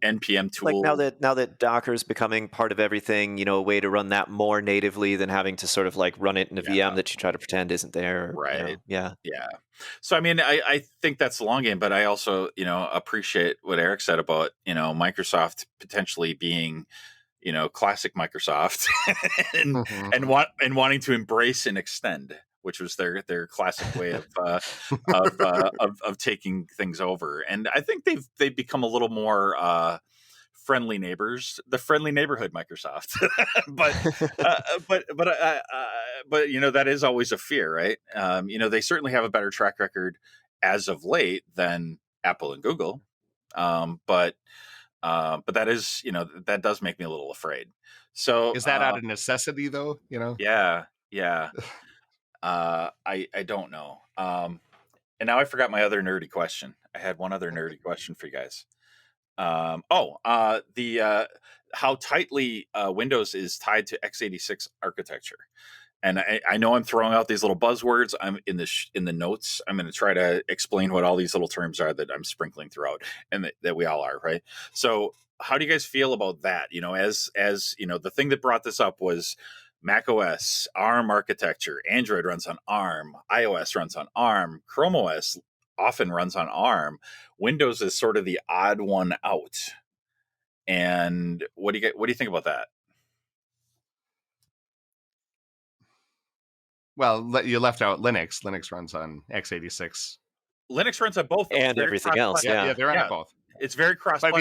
and npm like tool. now that Docker's becoming part of everything, a way to run that more natively than having to sort of like run it in a VM that you try to pretend isn't there. Right. Yeah. Yeah. So I mean, I think that's the long game, but I also appreciate what Eric said about Microsoft potentially being classic Microsoft and Mhm. wanting to embrace and extend, which was their classic way of taking things over. And I think they've become a little more friendly neighbors, the friendly neighborhood Microsoft. but that is always a fear, right? They certainly have a better track record as of late than Apple and Google. But that is, that does make me a little afraid. So Is that out of necessity, though? yeah. I don't know. And now I forgot my other nerdy question. I had one other nerdy question for you guys. The how tightly Windows is tied to x86 architecture. And I know I'm throwing out these little buzzwords. I'm in the notes. I'm going to try to explain what all these little terms are that I'm sprinkling throughout, and that we all are, right? So, how do you guys feel about that? As the thing that brought this up was Mac OS, ARM architecture. Android runs on ARM. iOS runs on ARM. Chrome OS often runs on ARM. Windows is sort of the odd one out. And what do you think about that? Well, you left out Linux. Linux runs on x86. Linux runs on both, though. And everything else. Yeah, they're on both. It's very cross. But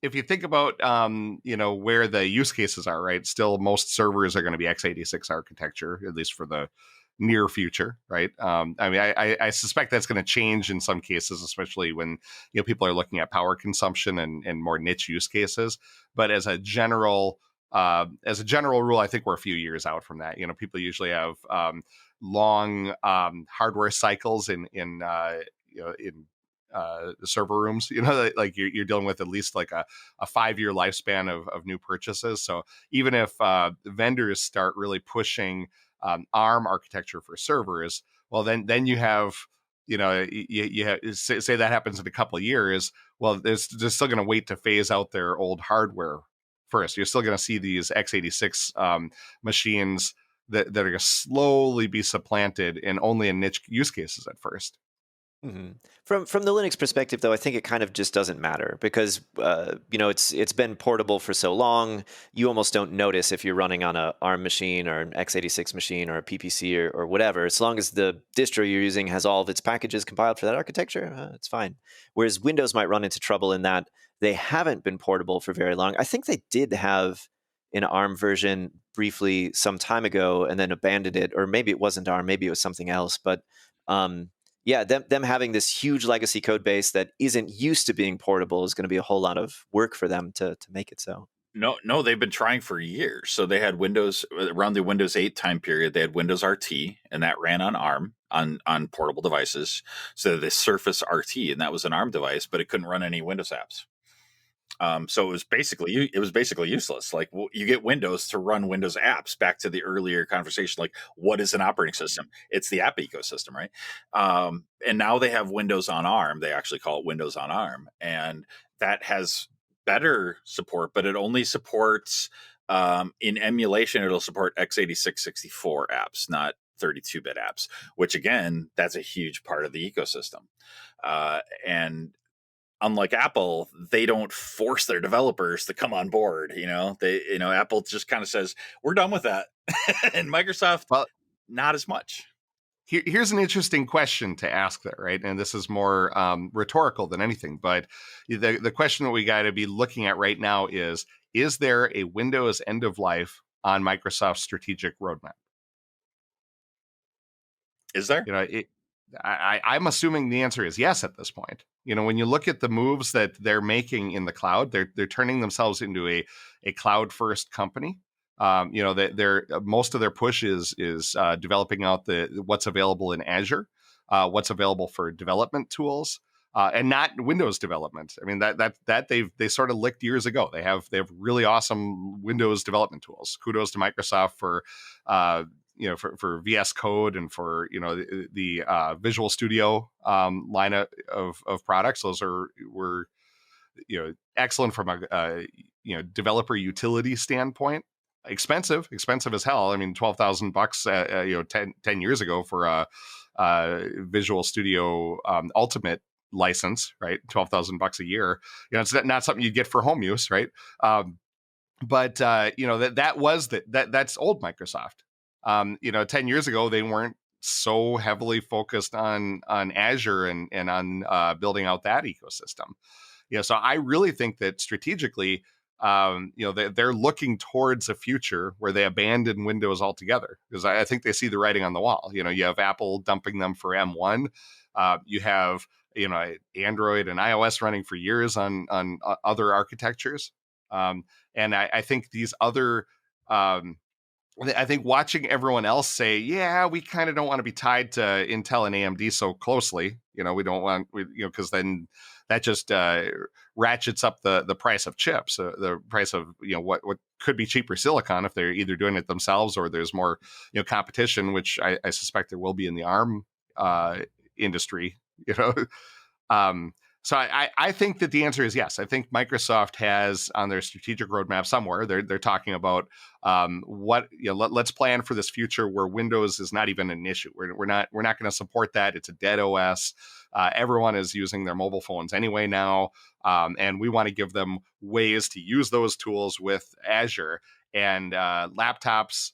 if you think about where the use cases are, right? Still, most servers are going to be x86 architecture, at least for the near future, right? I suspect that's going to change in some cases, especially when people are looking at power consumption and more niche use cases. But as a general rule, I think we're a few years out from that. People usually have long hardware cycles in server rooms. Like you're dealing with at least like a 5-year lifespan of new purchases. So even if vendors start really pushing ARM architecture for servers, well, then you have you have, say that happens in a couple of years. Well, they're still going to wait to phase out their old hardware first. You're still going to see these x86 machines that are going to slowly be supplanted and only in niche use cases at first. Mm-hmm. From the Linux perspective, though, I think it kind of just doesn't matter because it's been portable for so long. You almost don't notice if you're running on a ARM machine or an x86 machine or a PPC or whatever. As long as the distro you're using has all of its packages compiled for that architecture, it's fine. Whereas Windows might run into trouble in that they haven't been portable for very long. I think they did have an ARM version briefly some time ago and then abandoned it, or maybe it wasn't ARM, maybe it was something else, but. Yeah, them having this huge legacy code base that isn't used to being portable is going to be a whole lot of work for them to make it so. No, they've been trying for years. So they had Windows around the Windows 8 time period. They had Windows RT, and that ran on ARM on portable devices. So the Surface RT, and that was an ARM device, but it couldn't run any Windows apps. So it was basically useless. Like you get Windows to run Windows apps. Back to the earlier conversation, like what is an operating system? It's the app ecosystem, right? And now they have Windows on ARM. They actually call it Windows on ARM, and that has better support, but it only supports in emulation. It'll support x86 64 apps, not 32-bit apps. Which again, that's a huge part of the ecosystem, and unlike Apple, they don't force their developers to come on board. Apple just kind of says, we're done with that. And Microsoft, well, not as much. Here's an interesting question to ask there, right? And this is more rhetorical than anything. But the question that we got to be looking at right now is there a Windows end of life on Microsoft's strategic roadmap? Is there? I'm assuming the answer is yes at this point. When you look at the moves that they're making in the cloud, they're turning themselves into a cloud first company. They're most of their push is developing out what's available in Azure, what's available for development tools, and not Windows development. I mean that they sort of licked years ago. They have really awesome Windows development tools. Kudos to Microsoft for for VS Code and for the Visual Studio line of products. Those were excellent from a developer utility standpoint. Expensive as hell. I mean, $12,000 10 years ago for a Visual Studio Ultimate license, right? $12,000 a year. It's not something you get for home use, right? But that's old Microsoft. 10 years ago, they weren't so heavily focused on Azure and on building out that ecosystem. So I really think that strategically, they're looking towards a future where they abandon Windows altogether, because I think they see the writing on the wall. You have Apple dumping them for M1. You have Android and iOS running for years on other architectures, and I think these other. I think watching everyone else say, yeah, we kind of don't want to be tied to Intel and AMD so closely. We don't want, because then that just ratchets up the price of chips, the price of, what could be cheaper silicon if they're either doing it themselves or there's more, competition, which I suspect there will be in the ARM industry, So I think that the answer is yes. I think Microsoft has on their strategic roadmap somewhere, they're talking about let's plan for this future where Windows is not even an issue. We're not going to support that. It's a dead OS. Everyone is using their mobile phones anyway now, and we want to give them ways to use those tools with Azure and laptops.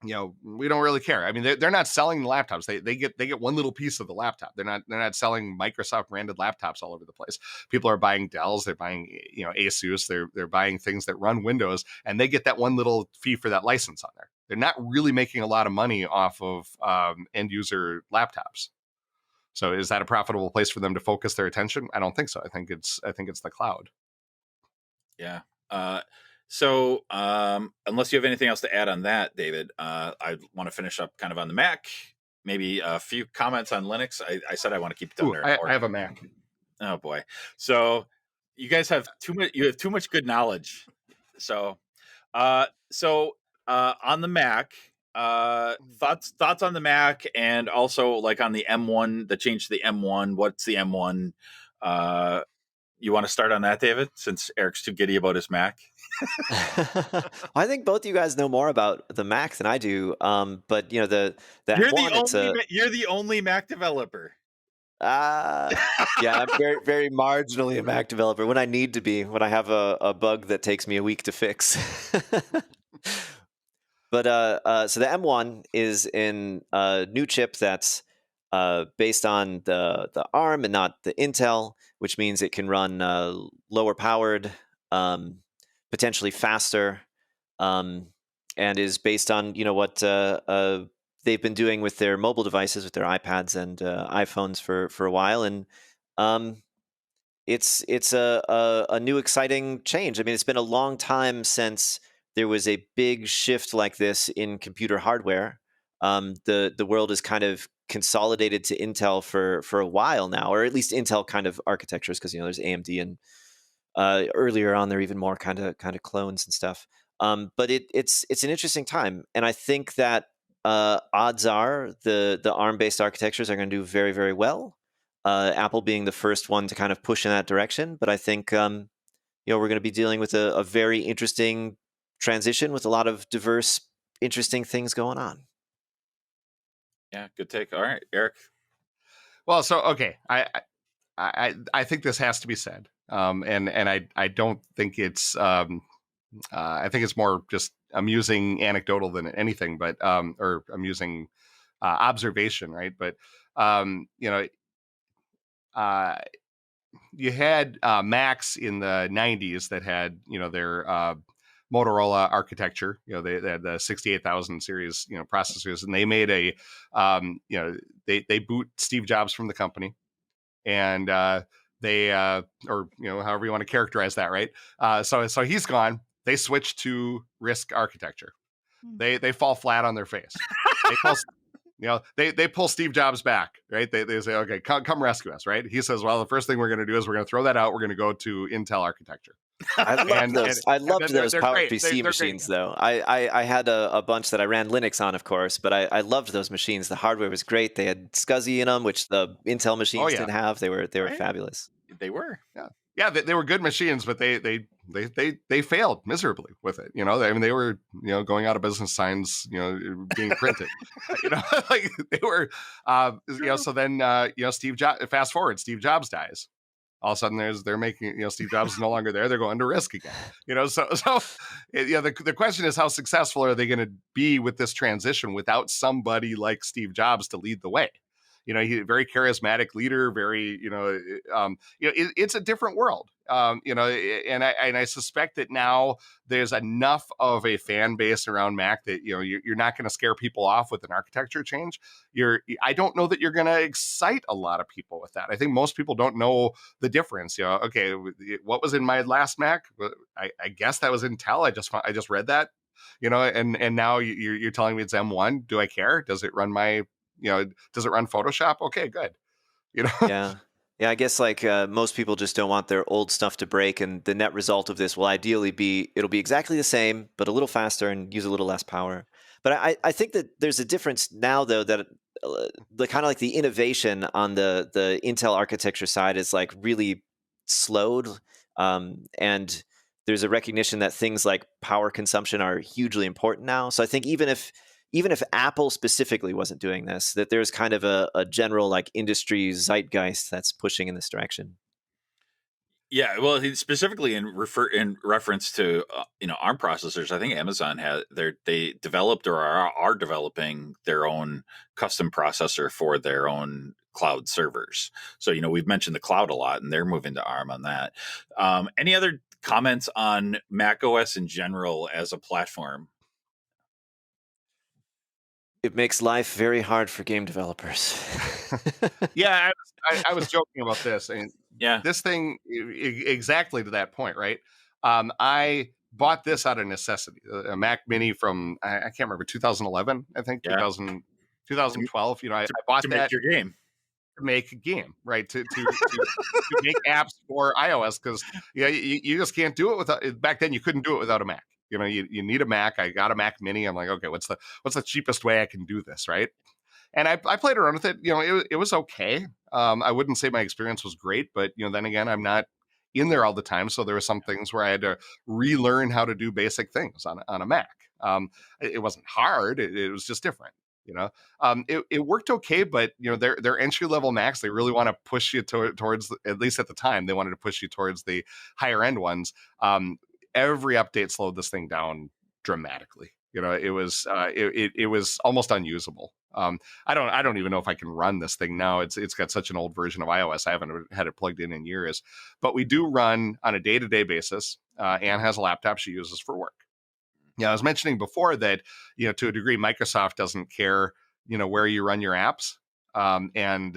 We don't really care. I mean, they're not selling the laptops. They get one little piece of the laptop. They're not selling Microsoft branded laptops all over the place. People are buying Dells. They're buying Asus. They're buying things that run Windows, and they get that one little fee for that license on there. They're not really making a lot of money off of end user laptops. So is that a profitable place for them to focus their attention? I don't think so. I think it's the cloud. Yeah. So unless you have anything else to add on that, David, I want to finish up kind of on the Mac. Maybe a few comments on Linux. I said I want to keep it down there. I have a Mac. Oh boy. So you guys have too much good knowledge. So on the Mac, thoughts on the Mac, and also like on the M1, the change to the M1. What's the M1? You want to start on that, David, since Eric's too giddy about his Mac? I think both you guys know more about the Mac than I do. But the you're the only Mac developer. Yeah, I'm very, very marginally a Mac developer when I need to be, when I have a bug that takes me a week to fix. But so the M1 is in a new chip that's based on the ARM and not the Intel, which means it can run lower powered, potentially faster, and is based on what they've been doing with their mobile devices, with their iPads and iPhones for a while, and it's a new exciting change. I mean, it's been a long time since there was a big shift like this in computer hardware. The world is kind of consolidated to Intel for a while now, or at least Intel kind of architectures, because there's AMD and earlier on there even more kind of clones and stuff. But it's an interesting time, and I think that odds are the ARM based architectures are going to do very, very well. Apple being the first one to kind of push in that direction, but I think we're going to be dealing with a very interesting transition with a lot of diverse, interesting things going on. Yeah, good take. All right, Eric. Well, so okay, I think this has to be said, and I don't think it's I think it's more just amusing anecdotal than anything, but or amusing observation, right? But you had Macs in the 90s that had their Motorola architecture. They had the 68,000 series, processors, and they made they boot Steve Jobs from the company, and they or however you want to characterize that, right? So he's gone. They switch to RISC architecture. They fall flat on their face. They pull, they pull Steve Jobs back, right? They say, okay, come rescue us, right? He says, well, the first thing we're going to do is we're going to throw that out. We're going to go to Intel architecture. I loved those. I loved those they're Power great. PC They're machines, great. though. I had a bunch that I ran Linux on, of course, but I loved those machines. The hardware was great. They had SCSI in them, which the Intel machines didn't have. They were Right. fabulous. They were. Yeah, they were good machines, but they failed miserably with it. They were going out of business, signs being printed. Like they were. So then Steve Jobs. Fast forward, Steve Jobs dies. All of a sudden, they're making Steve Jobs is no longer there. They're going to RISC again. So the question is, how successful are they going to be with this transition without somebody like Steve Jobs to lead the way? He's a very charismatic leader, very, it's a different world, and I suspect that now there's enough of a fan base around Mac that, you're not going to scare people off with an architecture change. I don't know that you're going to excite a lot of people with that. I think most people don't know the difference. Okay, what was in my last Mac? I guess that was Intel. I just read that, and now you're telling me it's M1. Do I care? Does it run does it run Photoshop? Okay, good. Yeah. I guess most people just don't want their old stuff to break, and the net result of this will ideally it'll be exactly the same, but a little faster and use a little less power. But I think that there's a difference now, though, that the kind of like the innovation on the Intel architecture side is really slowed, and there's a recognition that things like power consumption are hugely important now. So I think even if Apple specifically wasn't doing this, that there's kind of a general industry zeitgeist that's pushing in this direction. Yeah, well, specifically in reference to ARM processors, I think Amazon they developed or are developing their own custom processor for their own cloud servers. So we've mentioned the cloud a lot, and they're moving to ARM on that. Any other comments on Mac OS in general as a platform? It makes life very hard for game developers. Yeah, I was joking about this, and yeah, this thing exactly to that point, right? I bought this out of necessity, a Mac Mini from I can't remember 2011, I think 2012. I bought to that make your game. To make a game, right? To make apps for iOS, because you just can't do it without. Back then, you couldn't do it without a Mac. You need a Mac. I got a Mac Mini. I'm like, okay, what's the cheapest way I can do this, right? And I played around with it. It was okay. I wouldn't say my experience was great, but then again, I'm not in there all the time, so there were some things where I had to relearn how to do basic things on a Mac. It wasn't hard. It was just different. It worked okay, but their entry level Macs, they really want to push you towards, at least at the time, they wanted to push you towards the higher end ones. Every update slowed this thing down dramatically. It was almost unusable. I don't even know if I can run this thing now. It's got such an old version of iOS. I haven't had it plugged in years, but we do run on a day-to-day basis. Anne has a laptop she uses for work. I was mentioning before that, to a degree, Microsoft doesn't care, where you run your apps, and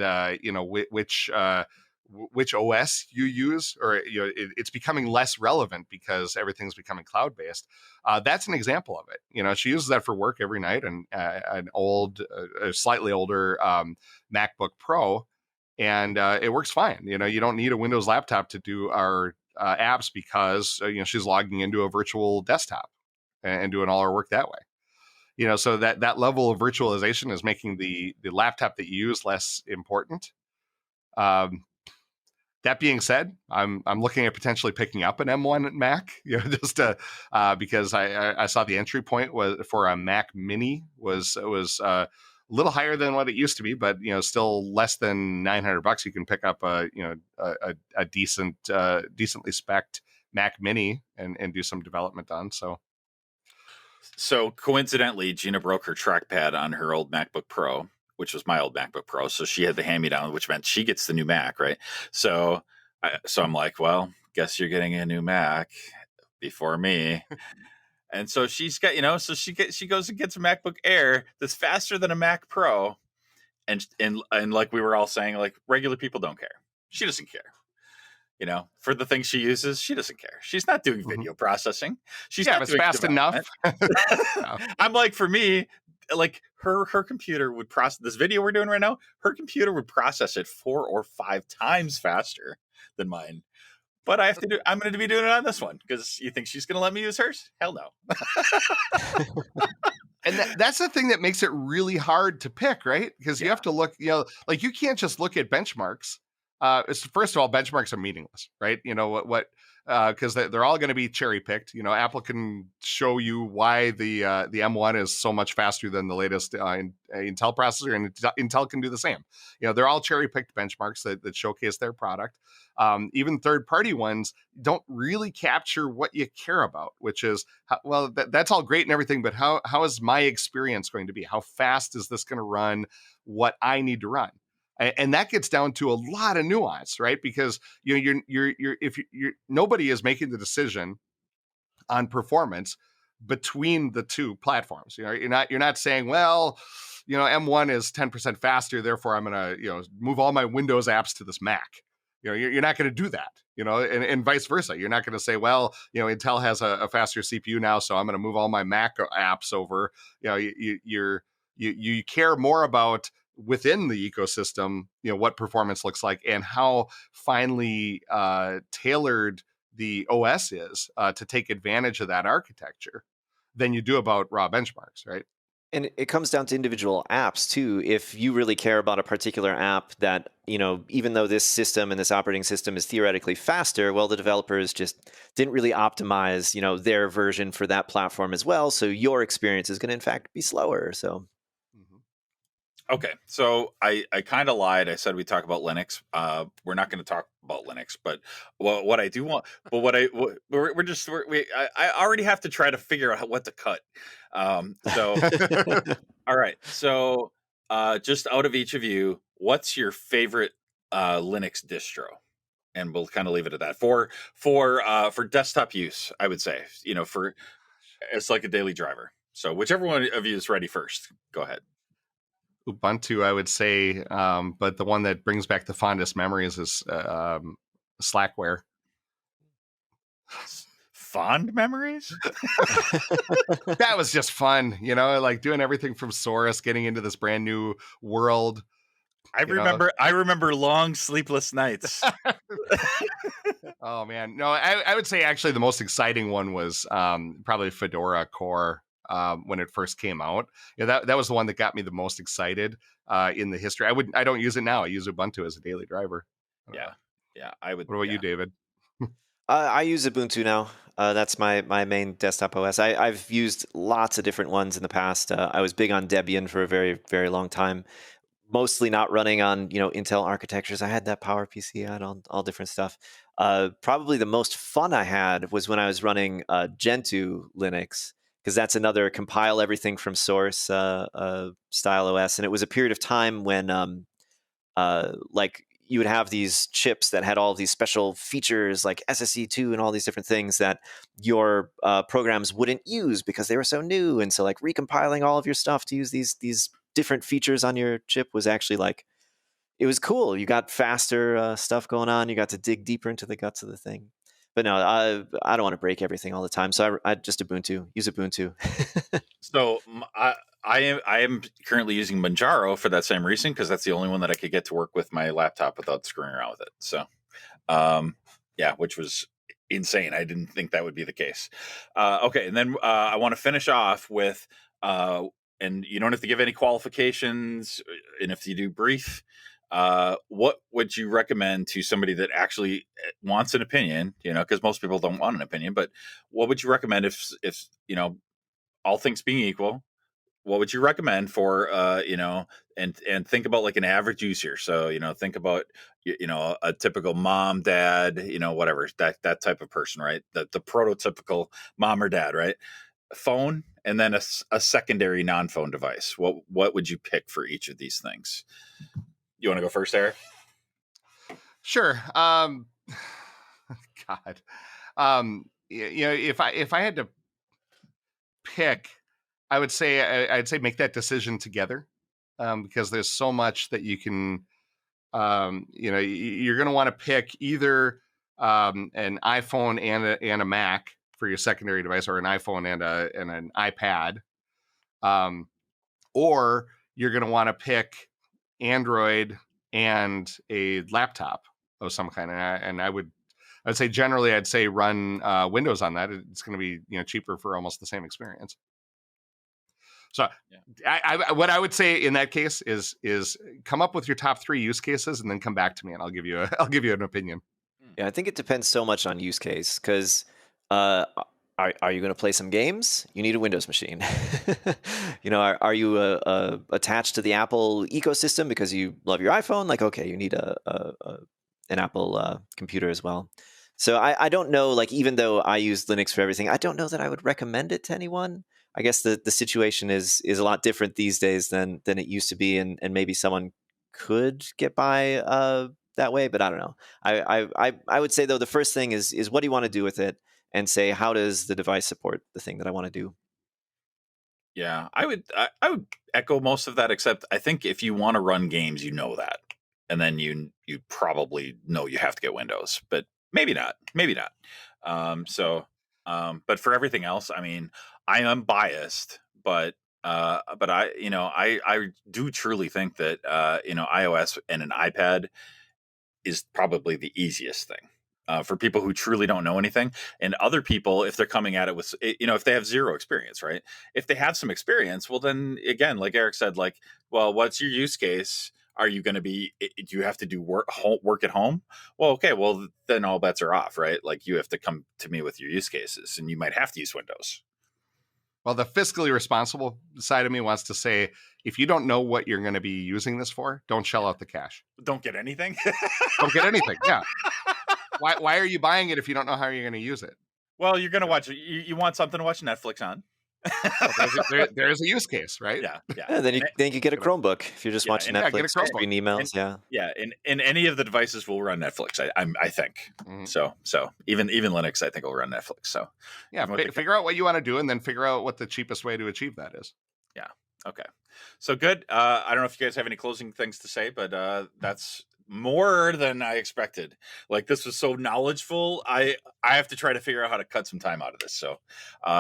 which OS you use, or it's becoming less relevant because everything's becoming cloud-based. That's an example of it. She uses that for work every night, and an slightly older MacBook Pro, and it works fine. You don't need a Windows laptop to do our apps because she's logging into a virtual desktop and doing all our work that way. So that level of virtualization is making the laptop that you use less important. That being said, I'm looking at potentially picking up an M1 Mac, just because I saw the entry point was for a Mac Mini was a little higher than what it used to be, but still less than $900. You can pick up a decently spec'd Mac Mini and do some development on. So coincidentally, Gina broke her trackpad on her old MacBook Pro, which was my old MacBook Pro. So she had the hand-me-down, which meant she gets the new Mac, right? So I'm like, well, guess you're getting a new Mac before me. And so she's got, so she goes and gets a MacBook Air that's faster than a Mac Pro, and like we were all saying, like regular people don't care. She doesn't care. For the things she uses, she doesn't care. She's not doing video processing. She's Yeah, not if it's doing fast enough. I'm like, for me, like her computer would process this video we're doing right now. Her computer would process it 4 or 5 times faster than mine. But I'm going to be doing it on this one because you think she's going to let me use hers? Hell no. And that's the thing that makes it really hard to pick, right? Because you have to look, like you can't just look at benchmarks. First of all, benchmarks are meaningless, right? Because they're all going to be cherry picked. Apple can show you why the M1 is so much faster than the latest Intel processor, and Intel can do the same. They're all cherry picked benchmarks that showcase their product. Even third party ones don't really capture what you care about, which is that's all great and everything, but how is my experience going to be? How fast is this going to run what I need to run? And that gets down to a lot of nuance, right? Because nobody is making the decision on performance between the two platforms. You're not saying, well, M1 is 10% faster, therefore I'm going to move all my Windows apps to this Mac. You're not going to do that. And vice versa. You're not going to say, well, Intel has a faster CPU now, so I'm going to move all my Mac apps over. You care more about within the ecosystem, what performance looks like and how finely tailored the OS is to take advantage of that architecture than you do about raw benchmarks, right? And it comes down to individual apps too. If you really care about a particular app that, even though this system and this operating system is theoretically faster, well, the developers just didn't really optimize, their version for that platform as well. So your experience is going to, in fact, be slower. So. Okay, so I kind of lied. I said we talk about Linux. We're not going to talk about Linux, but what I do want, but I already have to try to figure out what to cut. So all right, so just out of each of you, what's your favorite Linux distro? And we'll kind of leave it at that for desktop use. I would say, for it's like a daily driver. So whichever one of you is ready first, go ahead. Ubuntu, I would say, but the one that brings back the fondest memories is Slackware. Fond memories? That was just fun, like doing everything from source, getting into this brand new world. I remember long sleepless nights. Oh man, no, I would say actually the most exciting one was probably Fedora Core. When it first came out, that was the one that got me the most excited in the history. I don't use it now. I use Ubuntu as a daily driver. Yeah. I would. What about you, David? I use Ubuntu now. That's my main desktop OS. I've used lots of different ones in the past. I was big on Debian for a very, very long time. Mostly not running on Intel architectures. I had that PowerPC. I had all different stuff. Probably the most fun I had was when I was running Gentoo Linux, because that's another compile everything from source style OS. And it was a period of time when like you would have these chips that had all these special features like SSE2 and all these different things that your programs wouldn't use because they were so new. And so like recompiling all of your stuff to use these different features on your chip was actually like, it was cool. You got faster stuff going on. You got to dig deeper into the guts of the thing. But no, I don't want to break everything all the time. So I just use Ubuntu. So I am currently using Manjaro for that same reason, because that's the only one that I could get to work with my laptop without screwing around with it. So, which was insane. I didn't think that would be the case. Okay, and then I want to finish off with, and you don't have to give any qualifications, and if you do, brief. What would you recommend to somebody that actually wants an opinion? Because most people don't want an opinion, but what would you recommend if all things being equal? What would you recommend for and think about like an average user? So think about a typical mom, dad, whatever, that type of person, right? The prototypical mom or dad, right? Phone, and then a secondary non-phone device. What would you pick for each of these things? You want to go first, Eric? Sure. God. If I had to pick, I'd say make that decision together, because there's so much that you can, you're going to want to pick either an iPhone and a Mac for your secondary device, or an iPhone and an iPad, or you're going to want to pick Android and a laptop of some kind. And I'd say generally, I'd say run Windows on that. It's going to be cheaper for almost the same experience. So what I would say in that case is come up with your top 3 use cases and then come back to me and I'll give you an opinion. Yeah, I think it depends so much on use case, because are you going to play some games? You need a Windows machine. Are you attached to the Apple ecosystem because you love your iPhone? Like, okay, you need an Apple computer as well. So I don't know, like, even though I use Linux for everything, I don't know that I would recommend it to anyone. I guess the situation is a lot different these days than it used to be, and maybe someone could get by that way, but I don't know. I would say, though, the first thing is what do you want to do with it, and say, how does the device support the thing that I want to do? Yeah, I would echo most of that, except I think if you want to run games, that, and then you probably know you have to get Windows, but maybe not. But for everything else, I mean, I am biased, but I do truly think that iOS and an iPad is probably the easiest thing for people who truly don't know anything, and other people, if they're coming at it with, if they have zero experience, right? If they have some experience, well, then again, like Eric said, like, well, what's your use case? Are you going to be? Do you have to do work at home? Well, okay, well then all bets are off, right? Like, you have to come to me with your use cases, and you might have to use Windows. Well, the fiscally responsible side of me wants to say, if you don't know what you're going to be using this for, don't shell out the cash. Don't get anything. Don't get anything. Yeah. Why are you buying it if you don't know how you're going to use it? Well, you're going to watch. You want something to watch Netflix on. Well, there's a use case, right? Yeah. Yeah, then you get a Chromebook if you're just watching Netflix, reading emails. And any of the devices will run Netflix. I think. Mm-hmm. So even Linux, I think, will run Netflix. So figure out what you want to do, and then figure out what the cheapest way to achieve that is. Yeah. Okay. So good. I don't know if you guys have any closing things to say, but that's more than I expected. Like, this was so knowledgeful. I have to try to figure out how to cut some time out of this. So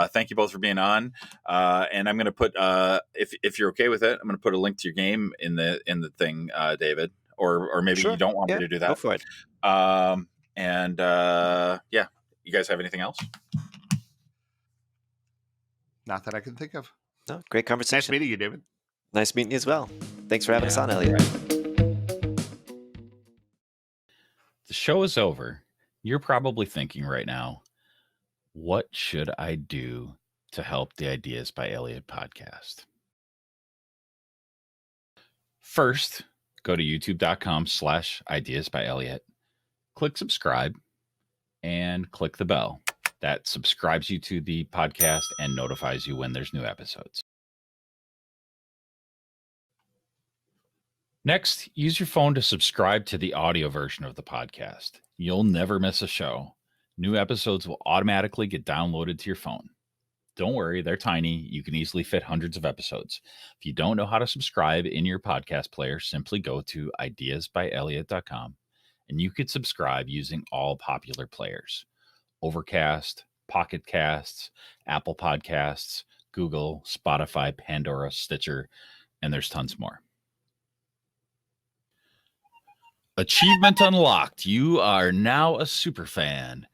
thank you both for being on. And I'm going to put, if you're okay with it, I'm going to put a link to your game in the thing, David, or maybe you don't want me to do that. Go for it. You guys have anything else? Not that I can think of. No, great conversation. Nice meeting you, David. Nice meeting you as well. Thanks for having us on, Elliot. The show is over. You're probably thinking right now, what should I do to help the Ideas by Elliot podcast? First, go to youtube.com/Ideas by Elliot. Click subscribe and click the bell. That subscribes you to the podcast and notifies you when there's new episodes. Next, use your phone to subscribe to the audio version of the podcast. You'll never miss a show. New episodes will automatically get downloaded to your phone. Don't worry, they're tiny. You can easily fit hundreds of episodes. If you don't know how to subscribe in your podcast player, simply go to ideasbyelliot.com and you could subscribe using all popular players: Overcast, Pocket Casts, Apple Podcasts, Google, Spotify, Pandora, Stitcher, and there's tons more. Achievement unlocked. You are now a super fan.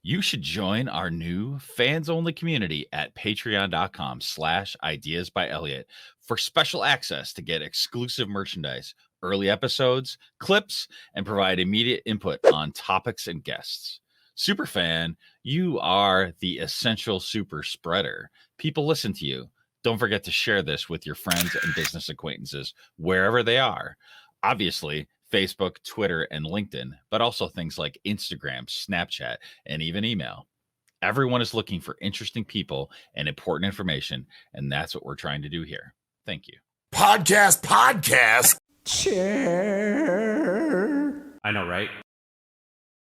You should join our new fans-only community at patreon.com/ideasbyelliot for special access to get exclusive merchandise, early episodes, clips, and provide immediate input on topics and guests. Superfan, you are the essential super spreader. People listen to you. Don't forget to share this with your friends and business acquaintances wherever they are. Obviously, Facebook, Twitter, and LinkedIn, but also things like Instagram, Snapchat, and even email. Everyone is looking for interesting people and important information, and that's what we're trying to do here. Thank you. Podcast. Chair. I know, right?